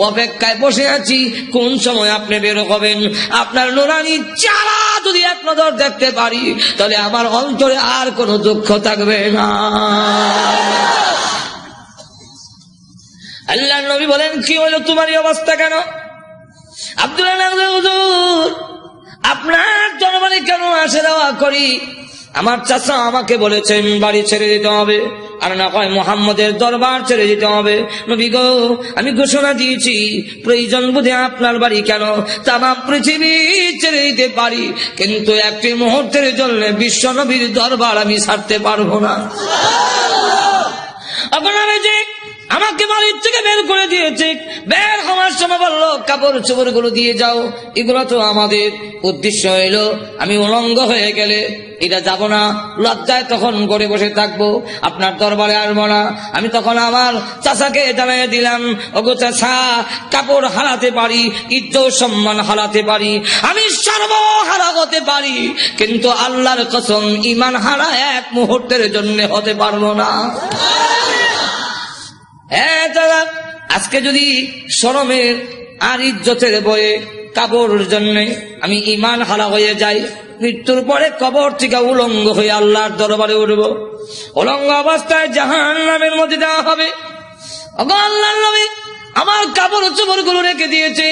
[SPEAKER 1] অপেক্ষায় বসে আছি কোন সময় আপনি বের হবেন, আপনার নুরানি চারা যদি এক নজর দেখতে পারি তাহলে আমার অন্তরে আর কোনো দুঃখ থাকবে না। আল্লাহর নবী বলেন কি হলো তোমার এই অবস্থা কেন? আব্দুল্লাহ হুজুর আপনার দরবারে কেন আসা যাওয়া করি? আমার চাচা আমাকে বলেছেন বাড়ি ছেড়ে দিতে হবে, আর না কয় মুহাম্মদের দরবার ছেড়ে দিতে হবে। নবী গো আমি ঘোষণা দিয়েছি প্রয়োজন বুঝে আপনার বাড়ি কেন তাম পৃথিবী ছেড়ে দিতে পারি, কিন্তু একটি মুহূর্তের জন্য বিশ্ব নবীর দরবার আমি ছাড়তে পারবো না। আপনারা যে আমাকে বাড়ির থেকে বের করে দিয়েছে, বের হওয়ার সময় বললো কাপড় চোপড় গুলো দিয়ে যাও, এগুলো তো আমাদের উদ্দেশ্য হইল আমি উলঙ্গ হয়ে গেলে এটা যাব না, লজ্জায় তখন ঘরে বসে থাকবো, আপনার দরবারে আসবো না। আমি তখন আমার চাচাকে জানাই দিলাম ওগো চাচা কাপড় হারাতে পারি, ইজ্জত সম্মান হারাতে পারি, আমি সর্বহারা হতে পারি, কিন্তু আল্লাহর কসম ঈমান হারা এক মুহূর্তের জন্য হতে পারবো না। হ্যাঁ দাদা আজকে যদি শরমের আর ইজ্জতের বয়ে কাপড়ের জন্য আমি ঈমান হারা হয়ে যাই, মৃত্যুর পরে কবর থেকে উলঙ্গ হয়ে আল্লাহর দরবারে উঠব, উলঙ্গ অবস্থায় জাহান্নামের মধ্যে দেওয়া হবে। ওগো আল্লাহর নবী আমার কাপড় চোপড় গুলো রেখে দিয়েছে।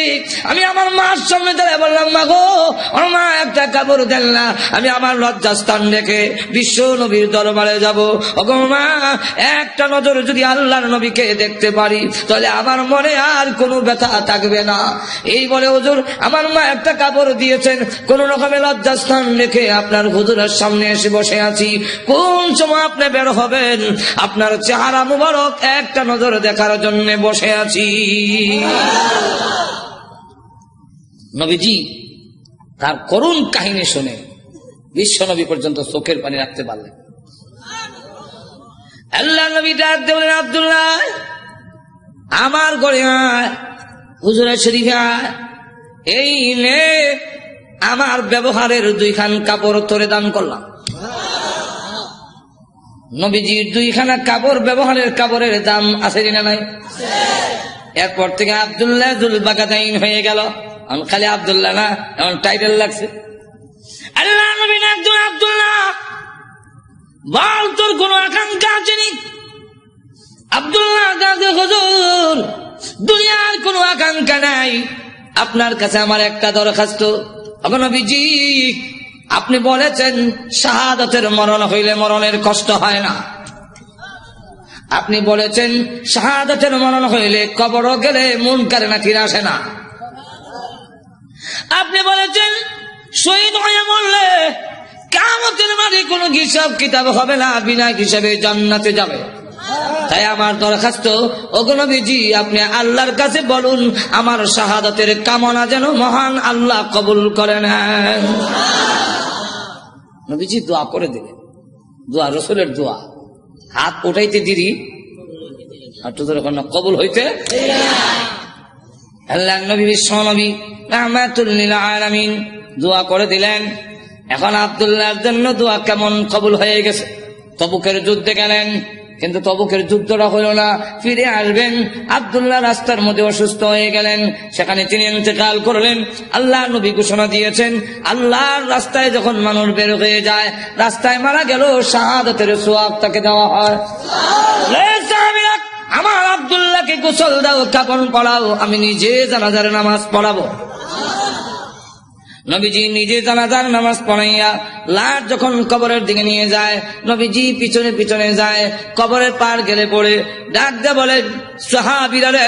[SPEAKER 1] আমি আমার মার সামনে দাঁড়িয়ে বললাম, মা গো, আমার মা একটা কাপড় দেন না, আমি আমার লজ্জাস্থান রেখে বিশ্ব নবীর দরবারে যাব। ওগো মা, একটা নজর যদি আল্লাহর নবীকে দেখতে পারি তাহলে আমার মনে আর কোনো ব্যথা থাকবে না। এই বলে হুজুর আমার মা একটা কাপড় দিয়েছেন, কোন রকমের লজ্জাস্থান রেখে আপনার হুজুরের সামনে এসে বসে আছি। কোন সময় আপনি বের হবেন, আপনার চেহারা মুবারক একটা নজর দেখার জন্য বসে আছি। নবীজি তার করুণ কাহিনী শুনে বিশ্ব নবী পর্যন্ত চোখের পানি রাখতে পারলেন। আল্লাহ নবী ডাক দেবেন, আব্দুল্লাহ আমার ঘরে আয়, হুজুরের শরীফে আয়, এই নে আমার ব্যবহারের 2 খান কাপড় তোরে দান করলাম। নবীজির 2 খানা কাপড়, ব্যবহারের কাপড়ের দাম আছে না নাই? এরপর থেকে আব্দুল্লাহ জুল বাগাদাইন হয়ে গেল। খালি আব্দুল্লাহ না, এমন টাইটেল লাগছে। আল্লাহ নবী একজন, আব্দুল্লাহ বল তোর কোন আকাঙ্ক্ষা আছে নি? আব্দুল্লাহ দাদা, হুজুর দুনিয়ার কোনো আকাঙ্ক্ষা নাই, আপনার কাছে আমার একটা দরখাস্ত। নবীজি আপনি বলেছেন শাহাদাতের মরণ হইলে মরণের কষ্ট হয় না। আপনি বলেছেন শাহাদাতের মরণ হইলে কবর গেলে মুনকার নাকির আসে না। আপনি বলেছেন শহীদ হয়ে মরলে কিয়ামতের মাঠে কোনো হিসাব কিতাব হবে না, বিনা হিসাবে জান্নাতে যাবে। তাই আমার দরখাস্ত, ওগো নবীজি আপনি আল্লাহর কাছে বলুন আমার শাহাদাতের কামনা যেন মহান আল্লাহ কবুল করে নেন। নবীজি দোয়া করে দিলেন, দোয়া রসুলের দোয়া, হাত উঠাইতে দিদি কবুল হইতে। আল্লাহ নবী বিশ্ব নবী রাহমাতুল লিল আলামিন দোয়া করে দিলেন। এখন আব্দুল্লাহর জন্য দোয়া কেমন কবুল হয়ে গেছে। তবুকের যুদ্ধে গেলেন, কিন্তু তবুকের যুদ্ধটা হলো না, ফিরে আসবেন। আব্দুল্লাহ রাস্তার মধ্যে অসুস্থ হয়ে গেলেন, সেখানে তিনি ইন্তেকাল করলেন। আল্লাহ নবী ঘোষণা দিয়েছেন, আল্লাহর রাস্তায় যখন মানুষ বের হয়ে যায়, রাস্তায় মারা গেল শাহাদাতের সওয়াব তাকে দেওয়া হয়। আমার আব্দুল্লাহকে গোসল দাও, কাফন পরাও, আমি নিজে জানাজার নামাজ পড়াবো। নবীজি নিজে জানাজার নামাজ পড়াইয়া লাশ যখন কবরের দিকে নিয়ে যায়, নবীজি পিছনে পিছনে যায়। কবরের পার গেলে পড়ে ডাক দিয়ে বলে, সাহাবীরা রে,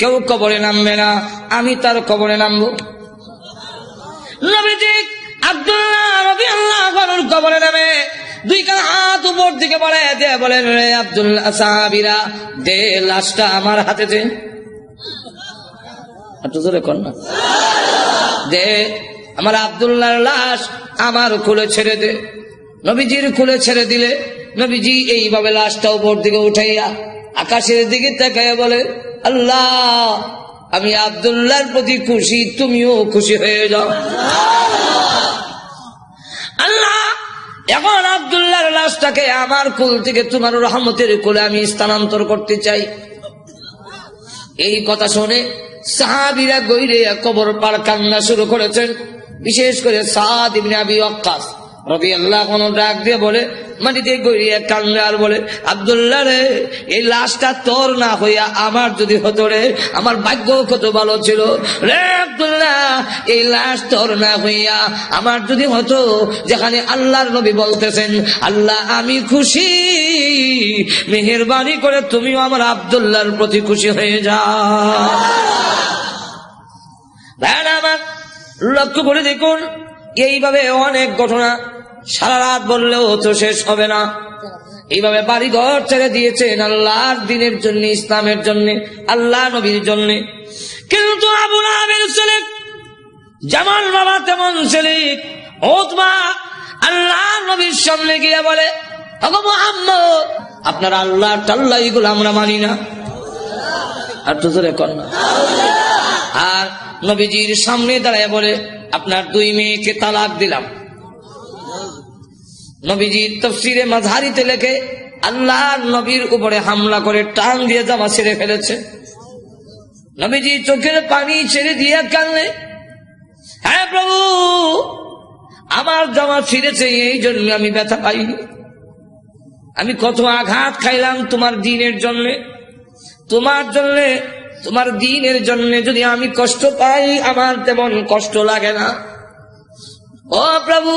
[SPEAKER 1] কেউ কবরে নামবে না, আমি তার কবরে নামবো। নবীজি আব্দুল্লাহ রাদিয়াল্লাহু আনহুর কবরে নামে 2 কান হাত উপর দিকে বাড়ায় দিয়ে বলেন, রে আব্দুল্লাহ, সাহাবীরা দে লাশটা আমার হাতে দে। একটু জোরে কর না, দে আমার আব্দুল্লাহর লাশ আমার কোলে ছেড়ে দে। নবীজির কোলে ছেড়ে দিলে নবীজি এইভাবে লাশটা উপর দিকে উঠাইয়া আকাশের দিকে তাকাইয়া বলে, আল্লাহ আমি আব্দুল্লাহর প্রতি খুশি, তুমিও খুশি হয়ে যাও। আল্লাহ এখন আব্দুল্লাহর লাশটাকে আমার কোল থেকে তোমার রহমতের কোলে আমি স্থানান্তর করতে চাই। এই কথা শুনে সাহাবীরা গইরে কবর পার কান্না শুরু করেছেন। বিশেষ করে সাদ ইবনে আবি ওয়াক্কাস রাদিয়াল্লাহু আনহু ডাক দিয়ে বলে, মাটিতে গইরে কান্না আর বলে, আব্দুল্লাহ রে, এই লাশটা তোর না হইয়া আমার যদি হতো রে, আমার ভাগ্য কত ভালো ছিল রে আব্দুল্লাহ, এই লাশ তোর না হইয়া আমার যদি হতো, যেখানে আল্লাহর নবী বলতেছেন, আল্লাহ আমি খুশি, মেহেরবানি করে তুমিও আমার আব্দুল্লাহর প্রতি খুশি হয়ে যাও। আমার লক্ষ্য করে দেখুন, এইভাবে অনেক ঘটনা সারা রাত বললেও তো শেষ হবে না। এইভাবে বাড়ি ঘর ছেড়ে দিয়েছেন আল্লাহর দিনের জন্য, ইসলামের জন্য, আল্লাহ নবীর জন্য। কিন্তু আবু লাহাবের ছেলে যেমন বাবা তেমন ছেলে উতবা আল্লাহ নবীর সামনে গিয়ে বলে, ওগো মুহাম্মদ, আপনার আল্লাহ টাল্লাহ এগুলো আমরা মানি না। আর তো জোরে কর না। আর নবীজির সামনে দাঁড়ায় বলে, আপনার 2 মেয়েকে তালাক দিলাম। নবীজির তাফসীরে মাযহারিতে লেখে, আল্লাহর নবীর উপরে হামলা করে টান দিয়ে জামা ছেড়ে ফেলেছে। নবীজি চোখের পানি ছেড়ে দিয়ে কাঁদলে, হ্যাঁ প্রভু, আমার জামা ছিঁড়েছে, এই জন্য আমি ব্যথা পাইনি। আমি কত আঘাত খাইলাম তোমার দ্বীনের জন্য, তোমার জন্য তোমার দ্বীনের জন্য যদি আমি কষ্ট পাই, আমার তেমন কষ্ট লাগে না। ও প্রভু,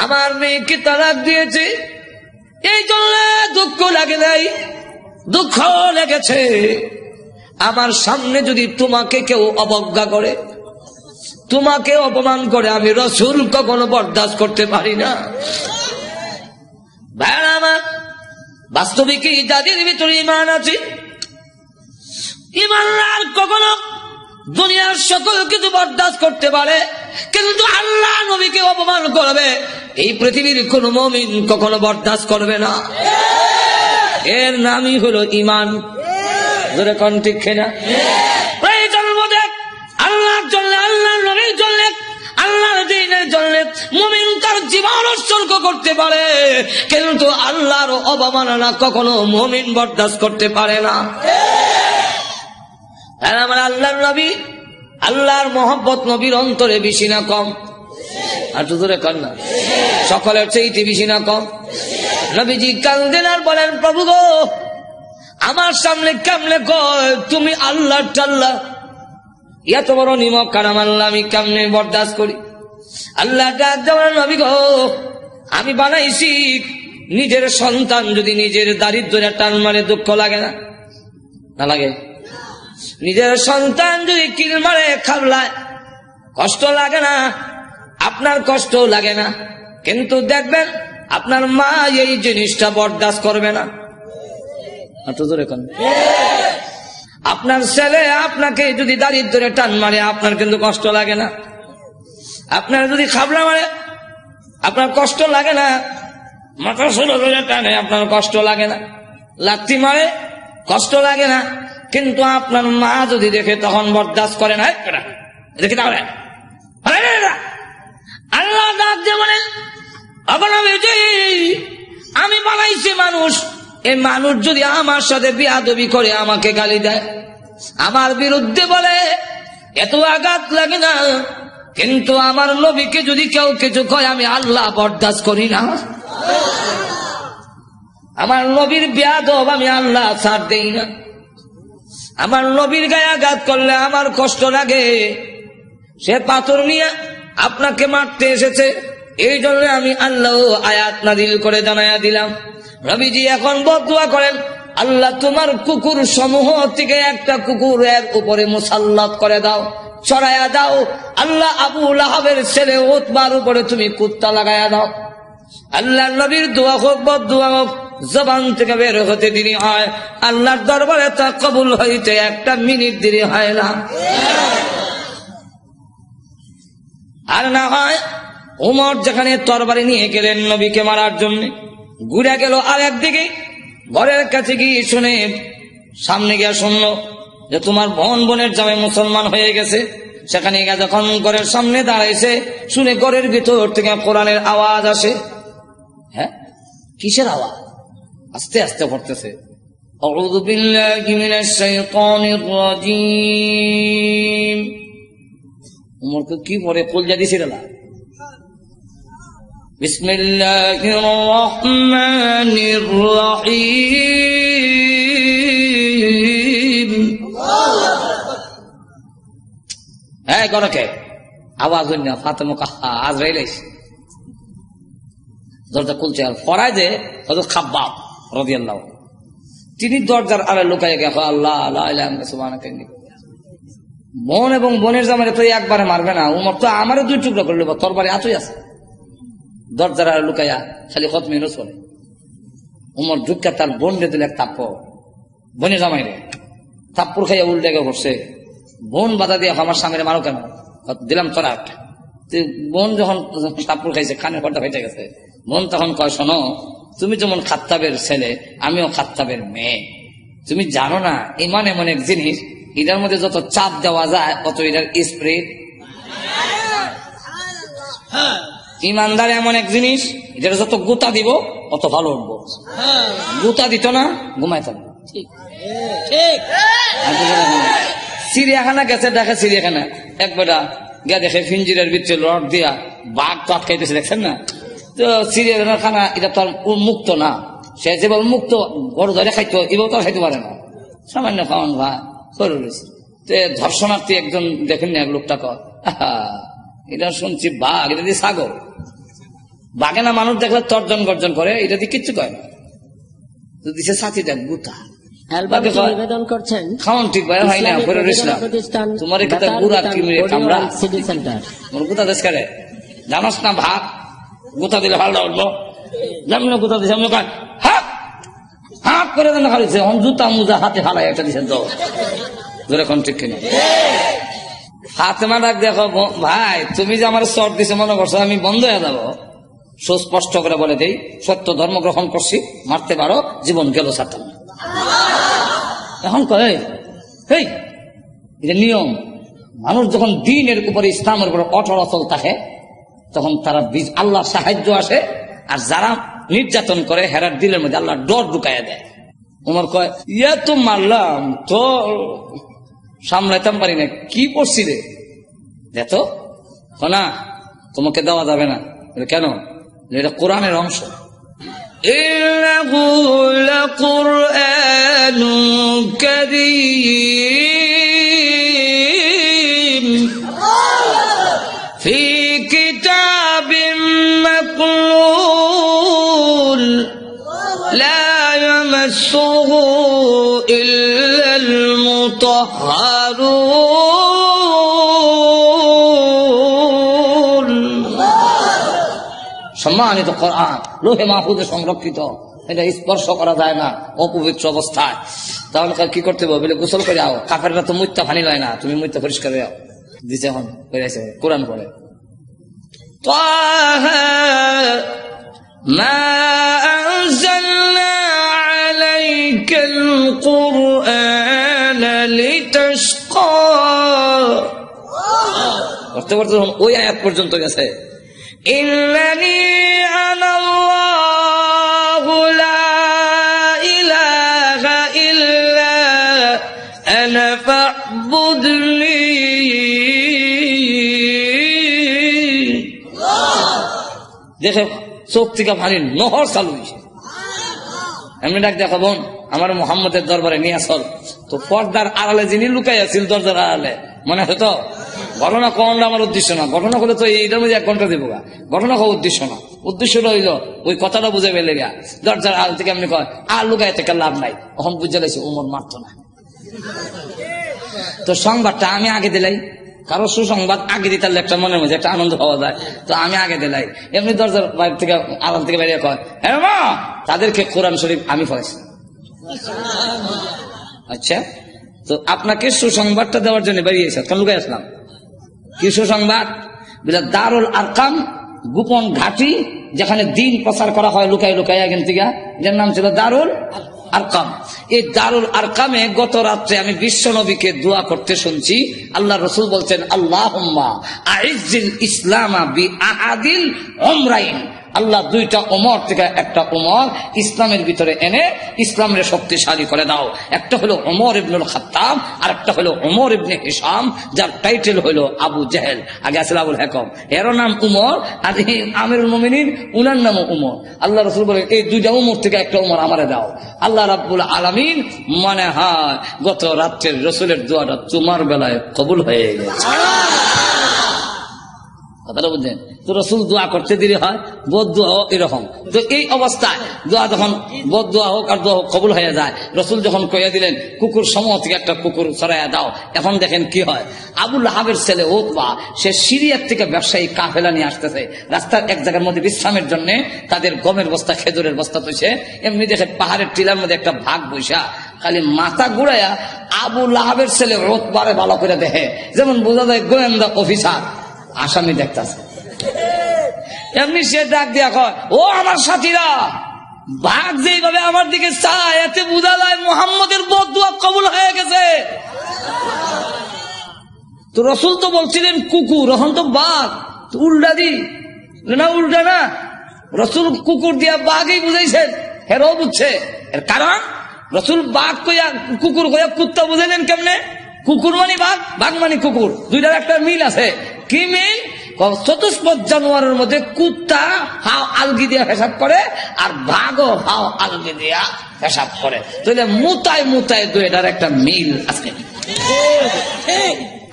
[SPEAKER 1] আমার মেয়েকে তালাক দিয়েছে, এই জন্য দুঃখ লাগে নাই, দুঃখ লেগেছে। আমার সামনে যদি তোমাকে কেউ অবজ্ঞা করে, তোমাকে অপমান করে, আমি রাসূল কখনো বরদাস্ত করতে পারি না। ভাইরা আমার, বাস্তবিকই যাদের ভিতরে ঈমান আছে, ঈমানদার কখনো দুনিয়ার সকল কিছু বরদাস্ত করতে পারে, কিন্তু আল্লাহ নবীকে অপমান করবে এই পৃথিবীর কোন মুমিন কখনো বরদাস্ত করবে না। এর নামই হলো ঈমান। জোরে কোন ঠিক কিনা? প্রয়োজন বোধে আল্লাহর জন্য, আল্লাহর নবীর জন্য, আল্লাহর দ্বীনের জন্য মুমিন তার জীবন উৎসর্গ করতে পারে, কিন্তু আল্লাহর অবমাননা কখনো মুমিন বরদাস্ত করতে পারে না। আর আমার আল্লাহর নবী, আল্লাহর মহব্বত নবীর অন্তরে বেশি না কম? আর তো দূরে কর না, সকলের চাইতে বেশি না কম? নবীজি কান্দেন আর বলেন, প্রভু গো, আমার সামনে কেমনে কয় তুমি আল্লাহ টাল্লাহ, এত বড় নিমক কারাম আল্লাহ আমি কেমনে বরদাস্ত করি? আল্লাহ ডাক দেওয়ার, নবী গো, আমি বানাইছি নিজের সন্তান যদি নিজের দারিদ্র্যে টান মারে দুঃখ লাগে না? না লাগে? নিজের সন্তান যদি কিল মারে খাবলায় কষ্ট লাগে না? আপনার কষ্ট লাগে না, কিন্তু দেখবেন আপনার মা এই জিনিসটা বরদাস্ত করবে না। আপনার ছেলে আপনাকে যদি দারিদ্র্যে টান মারে, আপনার কিন্তু কষ্ট লাগে না? আপনার যদি খাবলা মারে, আপনার কষ্ট লাগে না? মাথা ষোলো ধরে টানে, আপনার কষ্ট লাগে না? লাথি মারে, কষ্ট লাগে না? কিন্তু আপনার মা যদি দেখে তখন বরদাস্ত করে না। দেখি তাহলে আল্লাহ ডাক দিয়ে বলেন, আমি বানাইছি মানুষ, এই মানুষ যদি আমার সাথে বেয়াদবি করে, আমাকে গালি দেয়, আমার বিরুদ্ধে বলে, এত আঘাত লাগে না, কিন্তু আমার নবীকে যদি কেউ কিছু কয়, আমি আল্লাহ বরদাস্ত করি না। আমার নবীর বেয়াদব আমি আল্লাহ ছাড় দেই না। আমার নবীর গায়ে আঘাত করলে আমার কষ্ট লাগে। সে পাথর নিয়ে আপনাকে মারতে এসেছে, এই জন্য আমি আল্লাহ আয়াত নাযিল করে জানাইয়া দিলাম। নবীজি এখন বদদুয়া করেন, আল্লাহ তোমার কুকুর সমূহ থেকে একটা কুকুরের উপরে মুসাল্লাত করে দাও, চড়াইয়া দাও। আল্লাহ আবু লাহাবের ছেলে উতবার উপরে তুমি কুত্তা লাগাইয়া দাও। আল্লাহ নবীর দোয়া হোক বদদুয়া হোক, জবান থেকে বের হতে দেরি হয়, আল্লাহর দরবারে তা কবুল হইতে একটা মিনিট দেরি হয় না। আর না হয় উমর যেখানে তরবারি নিয়ে গেলেন নবীকে মারার জন্য, ঘুরে গেল আর একদিকে, ঘরের কাছে গিয়ে শুনে, সামনে গিয়া শুনলো যে তোমার বোনের জামাই মুসলমান হয়ে গেছে। সেখানে গিয়ে যখন ঘরের সামনে দাঁড়াইছে, শুনে ঘরের ভিতর থেকে কোরআনের আওয়াজ আসে। হ্যাঁ, কিসের আওয়াজ? আস্তে আস্তে পড়তেছে, আউযু বিল্লাহি মিনাশ শাইতানির রাজীম। উমরকে কি পড়ে কলজা দিছিল না? বিসমিল্লাহির রহমানির রহিম। হ্যাঁ, গরকে আওয়াজ হইনা ফাতেমা কাহা আজরাইল আইছে, দরজা খুলছে। আর ফরায় যে হযরত খাব্বাব রাদিয়াল্লাহু, তিনি দরজার আড়ে লুকায় গেছে, আল্লাহ লা ইলাহা ইল্লাল্লাহ সুবহানাকা ইন্নী। বোন এবং বোনের জামাইরে তো একবারে মারবে না, উমর তো আমারও দুই টুকরা করে নেব, তরবারি হাতই আছে। দরজার আড়ে লুকাইয়া খালি খতমে নূর পড়ে। উমর ঢুকা তার বোন রে দিল এক থাপ্পড়, বোনের জামাইরে থাপ্পড় খাইয়া উল্টে গিয়ে পড়ছে। বোন বাধা দিয়ে, আমার স্বামীরে মারো কেন? দিলাম তোরা। বোন যখন থাপ্পড় খাইছে, কানের পর্দা ফেটে গেছে। বোন তখন কয়, শোনো, তুমি যেমন খাত্তাবের ছেলে, আমিও খাত্তাবের মেয়ে। তুমি জানো না ইমান এমন এক জিনিস, এটার মধ্যে যত চাপ দেওয়া যায় অত এটার স্প্রিড। ইমানদার এমন এক জিনিস, এটার যত গুতা দিব অত ভালো উঠবো। গুতা দিত না, ঘুমাইত না। চিড়িয়াখানা গেছে, দেখে চিড়িয়াখানা এক বেটা গিয়ে দেখে ফিঞ্জিরের ভিতরে রড দিয়া বাঘ তো আটকাইতেছে, দেখছেন না? তো চিড়িয়াখানার খানা এটা তো আর মুক্ত না, সে যেভাবে মুক্ত গরু ধরে খাইতো এভাবে তো খাইতে পারে না। সামান্য খাওয়ান ভাই ধর্ষণার্থী একজন দেখেন না, এক লোকটা কয় এটা শুনছি বাঘ, এটা দিয়ে ছাগল। বাঘে না মানুষ দেখলে তর্জন গর্জন করে, এটা দিয়ে কিচ্ছু কয় না। তো দিছে সাথী দেখ গুতা
[SPEAKER 2] নিবেদন করছেন
[SPEAKER 1] খাওয়ান ঠিক ভাই হয় না করে রইছিলাম তোমার একটা গুড়া কিমরে কামড়া
[SPEAKER 2] সিটি সেন্টার।
[SPEAKER 1] মোর গুতা দেশ করে জানাস না ভাত গুতা দিলে ভালো উঠবো, যেমন গুতা দিছে আমি কয় হাত হাত করে দেন খালিছে জুতা মুজা হাতে ফালাই একটা দিচ্ছেন তো যেরকম ঠিক কিনা হাতে মা ডাক দেখো ভাই তুমি যে আমার চট দিছে মনে করছো আমি বন্ধ হয়ে যাবো? সুস্পষ্ট করে বলে দেই, সত্য ধর্ম গ্রহণ করছি, মারতে পারো, জীবন গেল ছাড়তাম না। এখন কয় এই এটা নিয়ম। মানুষ যখন দিনের উপরে ইসলামের উপরে অটল অচল থাকে তখন তারা আল্লাহর সাহায্য আসে, আর যারা নির্যাতন করে হেরার দিলের মধ্যে আল্লাহ ডর ঢুকাইয়া দেয়। উমর কয় ইয়া তো মারলাম তো সামলাইতাম পারি না, কি করছি রে দেখ না, তোমাকে দেওয়া যাবে না। কেন? এটা কোরআনের অংশ।
[SPEAKER 4] في كتاب مكنون لا يمسه إلا المطهرون।
[SPEAKER 1] সম্মানিত কোরআন লোহে মাহফুজে সংরক্ষিত, এটা স্পর্শ করা যায় না অপবিত্র অবস্থায়। তাহলে কি করতে হবে? বলে গোসল করে আও, কাফেররা তো মুত্তা ফানি লয় না, তুমি মুত্তা পরিষ্কার হয়ে দিছে। এখন করেছে কোরআন পড়ে
[SPEAKER 4] ما أنزلنا عليك القرآن لتشقى।
[SPEAKER 1] করতে করতে ওই আয়াত পর্যন্ত গেছে
[SPEAKER 4] إنني أنا الله لا إله إلا أنا فاعبدني।
[SPEAKER 1] দেখে চোখ থেকে পানি নহর চালু হয়েছে। এমনি ডাক দেখা বোন আমার মোহাম্মদের দরবারে নিয়ে আসল। তো পর্দার আড়ালে যিনি লুকাই আছিল দরজার আড়ালে, মনে হতো ঘটনা কোনটা আমার উদ্দেশ্য না, ঘটনা হলে তো এইটার মধ্যে 1 ঘন্টা দেবো, ঘটনা হওয়া উদ্দেশ্য না। উদ্দেশ্য রইল ওই কথাটা বুঝে পেলে গা দরজার আড়াল থেকে এমনি কয় আর লুকাই থেকে লাভ নাই। তখন বুঝে লাগছে উমর মারতো না। তো সংবাদটা আমি আগে দিলাই, কারো সুসংবাদ আগে দিতে একটা মনের মধ্যে একটা আনন্দ পাওয়া যায়, তো আমি আগে দিলাই। এমনি দরজার বাইরে থেকে আড়াল থেকে বেরিয়ে কয় হ্যাঁ মা, তাদেরকে কোরআন শরীফ আমি পড়াইছি। আচ্ছা, তো আপনাকে সুসংবাদটা দেওয়ার জন্য বেরিয়েছে, তখন লুকাই আসলাম। কি সুসংবাদ? দারুল আরকাম গোপন ঘাঁটি, যেখানে দিন প্রচার করা হয় লুকাই লুকাই এখান থেকে, যার নাম ছিল দারুল আরকাম। এই দারুল আরকামে গত রাত্রে আমি বিশ্ব নবীকে দোয়া করতে শুনছি। আল্লাহ রসুল বলছেন আল্লাহুম্মা আইজ্জিল ইসলামা বি আহাদিল উমরাইন। আল্লাহ 2টা ওমর থেকে একটা ওমর ইসলামের ভিতরে এনে ইসলামের শক্তিশালী করে দাও। একটা হলো ওমর ইবনুল খাত্তাব, আর একটা হলো ওমর ইবনে হিশাম, যার টাইটেল হলো আবু জেহেল। আগে আসলে আবুল হাকাম, এর নাম উমর, আর আমিরুল মুমিনিন উনার নাম উমর। আল্লাহ রাসূল বলে এই 2টা ওমর থেকে একটা ওমর আমারে দাও। আল্লাহ রাব্বুল আলামিন মনে হয় গত রাত্রের রসুলের দোয়াটা তোমার বেলায় কবুল হয়ে গেছে। কথাটা বুঝলেন? তো রসুল দোয়া করতে দেরি হয়, বোধ দোয়া হোক এরকম। তো এই অবস্থায় দোয়া যখন বোধ দোয়া হোক আর দোয়া হোক কবুল হয়ে যায়, রসুল যখন কইয়া দিলেন কুকুর সমূহ থেকে একটা কুকুর সরাইয়া দাও, এখন দেখেন কি হয়। আবু লাহাবের ছেলে উতবা, সে সিরিয়ার থেকে ব্যবসায়ী কাফেলা নিয়ে আসতেছে, রাস্তার এক জায়গার মধ্যে বিশ্রামের জন্য তাদের গমের বস্তা খেজুরের বস্তা তৈছে। এমনি দেখে পাহাড়ের টিলার মধ্যে একটা ভাগ বৈশা, খালি মাথা ঘুরাইয়া আবু লাহাবের ছেলে উতবারে ভালো করে দেখে, যেমন বোঝা যায় গোয়েন্দা অফিসার আসামি দেখতেছে। এমনি সে ডাক দিয়া কয় ও আমার সাথীরা, বাঘ যেইভাবে আমার দিকে চায় এতে বোঝা যায় মুহাম্মদের বদদুয়া কবুল হয়ে গেছে। তো রসুল তো বলছিলেন কুকুর, এখন তো বাঘ, উল্টা দি না, উল্টা না, রসুল কুকুর দিয়া বাঘই বুঝাইছেন। হেরাও বুঝছে, এর কারণ রসুল বাঘ কইয়া কুকুর কইয়া কুত্তা বুঝাইলেন কেমনে? কুকুর মানে বাঘ, বাঘ মানে কুকুর, 2টার একটা মিল আছে। কি মিল? চতুষ্পদ জানোয়ারের মধ্যে কুত্তা হাও আলগি দিয়া হিসাব করে আর বাঘও হাও আলগি দিয়া হিসাব করে। তাহলে মুতায় মুতায় দুইটার একটা মিল আছে।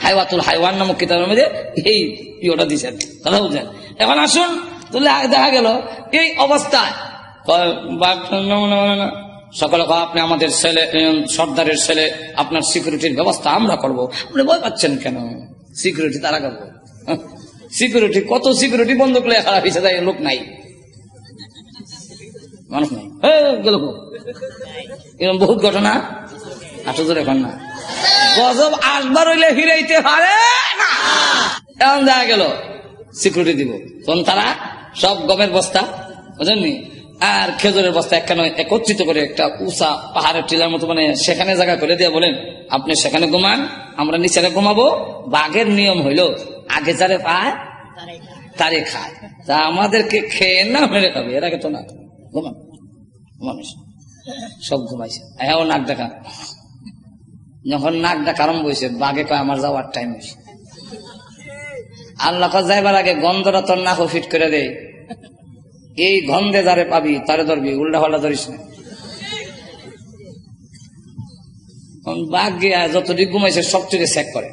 [SPEAKER 1] হাইওয়াতুল হাইওয়ান নামক কিতাবের মধ্যে এই ইয়েটা দিচ্ছেন, কথা বুঝলেন। এখন আসুন, তাহলে দেখা গেল এই অবস্থায় সকলে আপনি আমাদের ছেলে, সর্দারের ছেলে, আপনার সিকিউরিটির ব্যবস্থা আমরা করবো। আপনি ভয় পাচ্ছেন কেন? সিকিউরিটি তারা করবো। সিকিউরিটি কত সিকিউরিটি বন্ধ করলে খারাপ হিসেবে লোক নাই, মানুষ নাই, গেল এরকম বহুত ঘটনা। আটজন এখন না গজব আসবার হইলে হিরাইতে পারে না। এখন দেখা গেল সিকিউরিটি দিব, তখন তারা সব গমের বস্তা বুঝেননি আর খেজুরের বস্তা একত্রিত করে একটা উঁচা পাহাড়ের টিলার মতো মানে সেখানে জায়গা করে দিয়ে বলেন আপনি সেখানে ঘুমান, আমরা নিচে ঘুমাবো। বাঘের নিয়ম হইল আগে যারে পায় তারে খায়, তা আমাদেরকে খেয়ে না মেরে খাবে, এর আগে তো না। ঘুমান মানুষ সব ঘুমাইছে, এও নাক ডাকা। যখন নাক ডাকা আরম্ভ হয়েছে বাঘে কয় আমার যাওয়ার টাইম হয়েছে। আল্লাহ যাইবার আগে গন্ধটা তোর নাক ফিট করে দেয়, এই গন্ধে যারে পাবি তারে ধরবি, উল্টা পাল্টা ধরিস না। বাঘ গিয়া যতটুকু ঘুমাইছে সবচেয়ে চেক করে,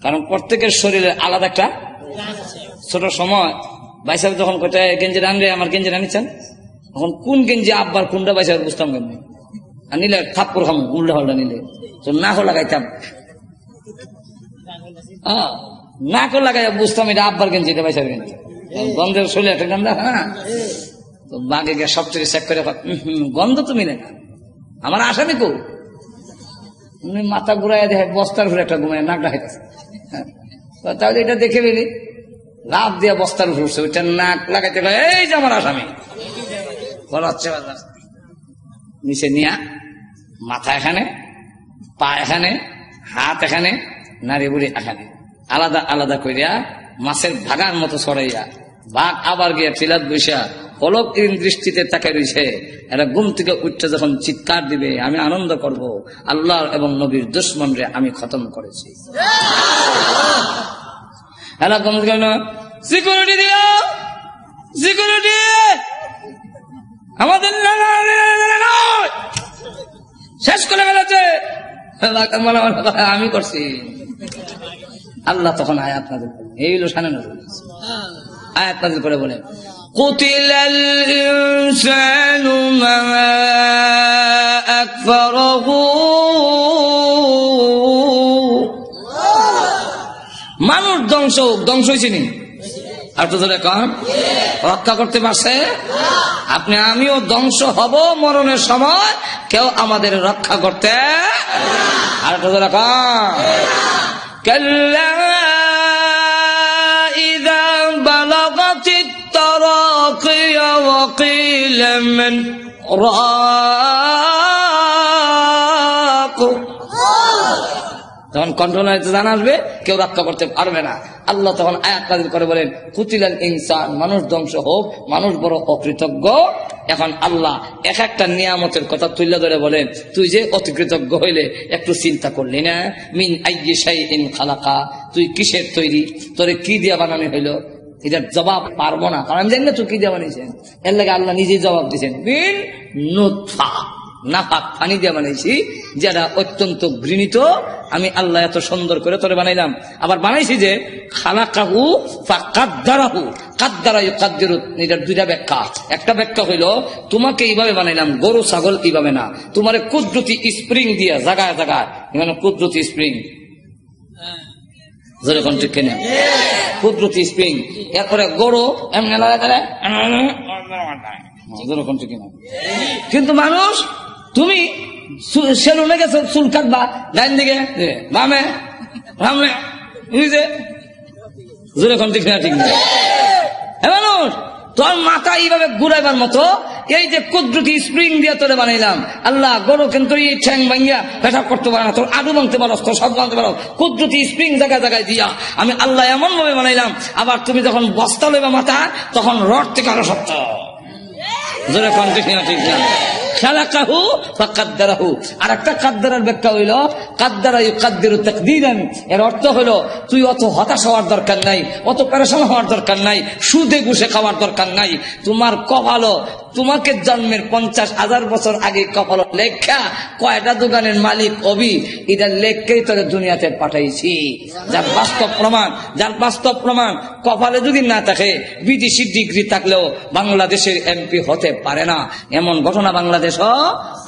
[SPEAKER 1] কারণ প্রত্যেকের শরীরে আলাদা একটা ছোট সময় বাইসা যখন কোথায় গেঞ্জি রানবে আমার গেঞ্জি রানিচ্ছেন, তখন কোন গেঞ্জি আব্বার কোনটা বাইসা বুঝতাম কেন, আর নিলে থাপ্পড় খাম উল্টা পাল্টা নিলে তো না হো লাগাইতাম, না করে লাগাই বুঝতাম এটা আব্বার গেঞ্জি, এটা বাইসার গেঞ্জি, গন্ধের শরীরে একটা গন্ধ। হ্যাঁ, তো বাঘে গিয়ে সবচেয়ে চেক করে গন্ধ তো মিলে না, আমার আসামি কো মাথা ঘুরাই দেখে বস্তার ঘুরে একটা ঘুমায় নাক ডাকাইতেছে। তাহলে এটা দেখে ফেলি, লাভ দিয়া বস্তার উপর উঠছে, ওইটা নাক লাগাইতে পারে, এই যে আমার আসামি বলা হচ্ছে। নিচে নিয়া মাথা এখানে, পা এখানে, হাত এখানে, নারী বুড়ি এখানে, আলাদা আলাদা করিয়া মাছের ভাগার মতো ছড়াইয়া বাঘ আবার গিয়া টিলাত বৈশা পলক দৃষ্টিতে তাকে রয়েছে। এরা ঘুম থেকে উঠতে যখন চিৎকার দিবে আমি আনন্দ করব, আল্লাহ এবং নবীর দুশমন রে আমি খতম করেছি। সিকিউরিটি দিও, সিকিউরিটি আমাদের শেষ করে ফেলেছে, আমি করছি। আল্লাহ তখন আয়াত নাযিল করেন, এই হলো শানে নজরুল, আয়াত নাযিল করে বলেন কুতিলাল ইনসানু মা আকফারহু, মানুষ ধ্বংস হয়েছে নি আর তো ধরে কন রক্ষা করতে পারছে? আপনি আমিও ধ্বংস হব মরণের সময়, কেউ আমাদের রক্ষা করতে আর তো ধরে কন কাল্লা ইযা বালাগাতিত তারাকিয়া ওয়া কিলা মান রাক, তখন কন্ট্রোল জানা আসবে, কেউ রক্ষা করতে পারবে না। আল্লাহ তখন আয়াত নাযিল করে বলেন কুতিলাল ইনসান, মানুষ ধ্বংস হোক, মানুষ বড় অকৃতজ্ঞ। এখন আল্লাহ এক একটা নিয়ামতের কথা তুলে ধরে বলেন তুই যে অতিকৃতজ্ঞ হইলে একটু চিন্তা করলি না? মিন আইয়ি শাইইন খালাকা, তুই কিসের তৈরি, তোরে কি দিয়া বানানো হইলো? এটার জবাব পারবো না, কারণ আমি জানি না তুই কি দিয়া বানিয়েছেন। এর লাগে আল্লাহ নিজেই জবাব দিয়েছেন মিন নুতফা, নাপাক পানি দিয়ে বানাইছি, যেটা অত্যন্ত ঘৃণিত। আমি আল্লাহ এত সুন্দর করে তোরে বানাইলাম, আবার বানাইছি যে খালাকাহু ফাকাদ্দারাহু, কাদ্দারা ইউকাদ্দিরু, এটার দুইটা ব্যাখ্যা। একটা ব্যাখ্যা হইল তোমাকে এইভাবে বানাইলাম, গরু ছাগল এইভাবে না, তোমারে কুদরতি স্প্রিং দিয়া জায়গায় জায়গায়, এখানে কুদরতি স্প্রিং, যেরকম ঠিক কিনা কুদরতি স্প্রিং। এরপরে গরু এমনি যেরকম ঠিক কিনা। কিন্তু মানুষ, তুমি সেলুনে গেছে চুল কাটবা, ডাইন দিকে বামে বামে, যেরকম ঠিক না ঠিক না। মানুষ তোর মাথা এইভাবে ঘুরাইবার মতো এই যে কুদরতি স্প্রিং দিয়ে তোরে বানাইলাম। আল্লাহ গরু কিন্তু এই ঠ্যাং ভাঙ্গিয়া পেশাব করতে পারে না, তোর আডু ভাঙতে পারো, তোর সব ভাঙতে পারো, কুদরতি স্প্রিং জায়গায় জায়গায় দিয়া আমি আল্লাহ এমন ভাবে বানাইলাম। আবার তুমি যখন বস্তা লইবা মাথা, তখন রড থেকে আরো শক্ত, যেরকম ঠিক না ঠিক না। খালাকাহু ফাকাদ্দারাহু। আর একটা কাদ্দারার ব্যাখ্যা হইল কাদ্দারা ইউকাদ্দিরু তাকদীরান। এর অর্থ হলো তুই অত হতাশ হওয়ার দরকার নাই, অত পেরেশান হওয়ার দরকার নাই, সুদে ঘুষে খাওয়ার দরকার নাই। তোমার কপালও তোমাকে জন্মের 50,000 বছর আগে কপাল লেখা কয়টা দোকানের মালিক অবি এটা লেখকেই তোদের দুনিয়াতে পাঠাইছি। যার বাস্তব প্রমাণ কপালে যদি না থাকে, বিদেশি ডিগ্রি থাকলেও বাংলাদেশের এমপি হতে পারে না, এমন ঘটনা বাংলাদেশও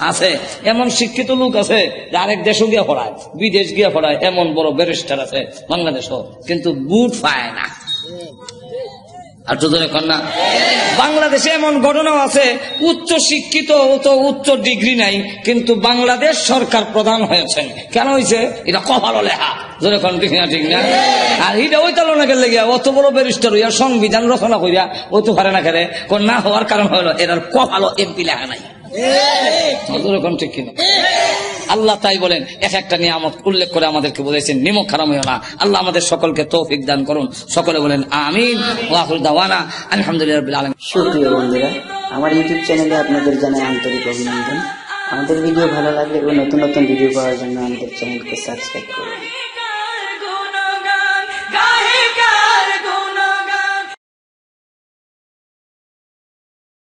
[SPEAKER 1] আছে। এমন শিক্ষিত লোক আছে যে আরেক দেশও গিয়ে পড়ায়, বিদেশ গিয়ে পড়ায়, এমন বড় ব্যারিস্টার আছে বাংলাদেশও, কিন্তু বুট পায় না। আর তো না, বাংলাদেশে এমন ঘটনাও আছে উচ্চ শিক্ষিত তো উচ্চ ডিগ্রি নাই, কিন্তু বাংলাদেশ সরকার প্রধান হয়েছেন। কেন হয়েছে? এটা কপালও লেখা। ঠিক না ঠিক না? আর এটা ওই তালনাকে লেগে অত বড় ব্যারিস্টার হইয়া সংবিধান রচনা করিয়া ওই তো পারে না, খেলে না হওয়ার কারণ হলো এটার কপালও এমপি লেখা নাই। ঠিক কিনা? আল্লাহ তাই বলেন, এক একটা নিয়ামত উল্লেখ করে আমাদেরকে বলেছেন নিমক হারাম হইও না। আল্লাহ আমাদের সকলকে তৌফিক দান করুন। সকলে বলেন আমিন ওয়া আখিরু দাওয়ানা আলহামদুলিল্লাহি রাব্বিল আলামিন।
[SPEAKER 3] সুপ্রিয় বন্ধুরা, আমার ইউটিউব চ্যানেলে আপনাদের জানাই আন্তরিক অভিনন্দন। আমাদের ভিডিও ভালো লাগলে ও নতুন নতুন ভিডিও পাওয়ার জন্য আমাদের চ্যানেলকে সাবস্ক্রাইব করুন।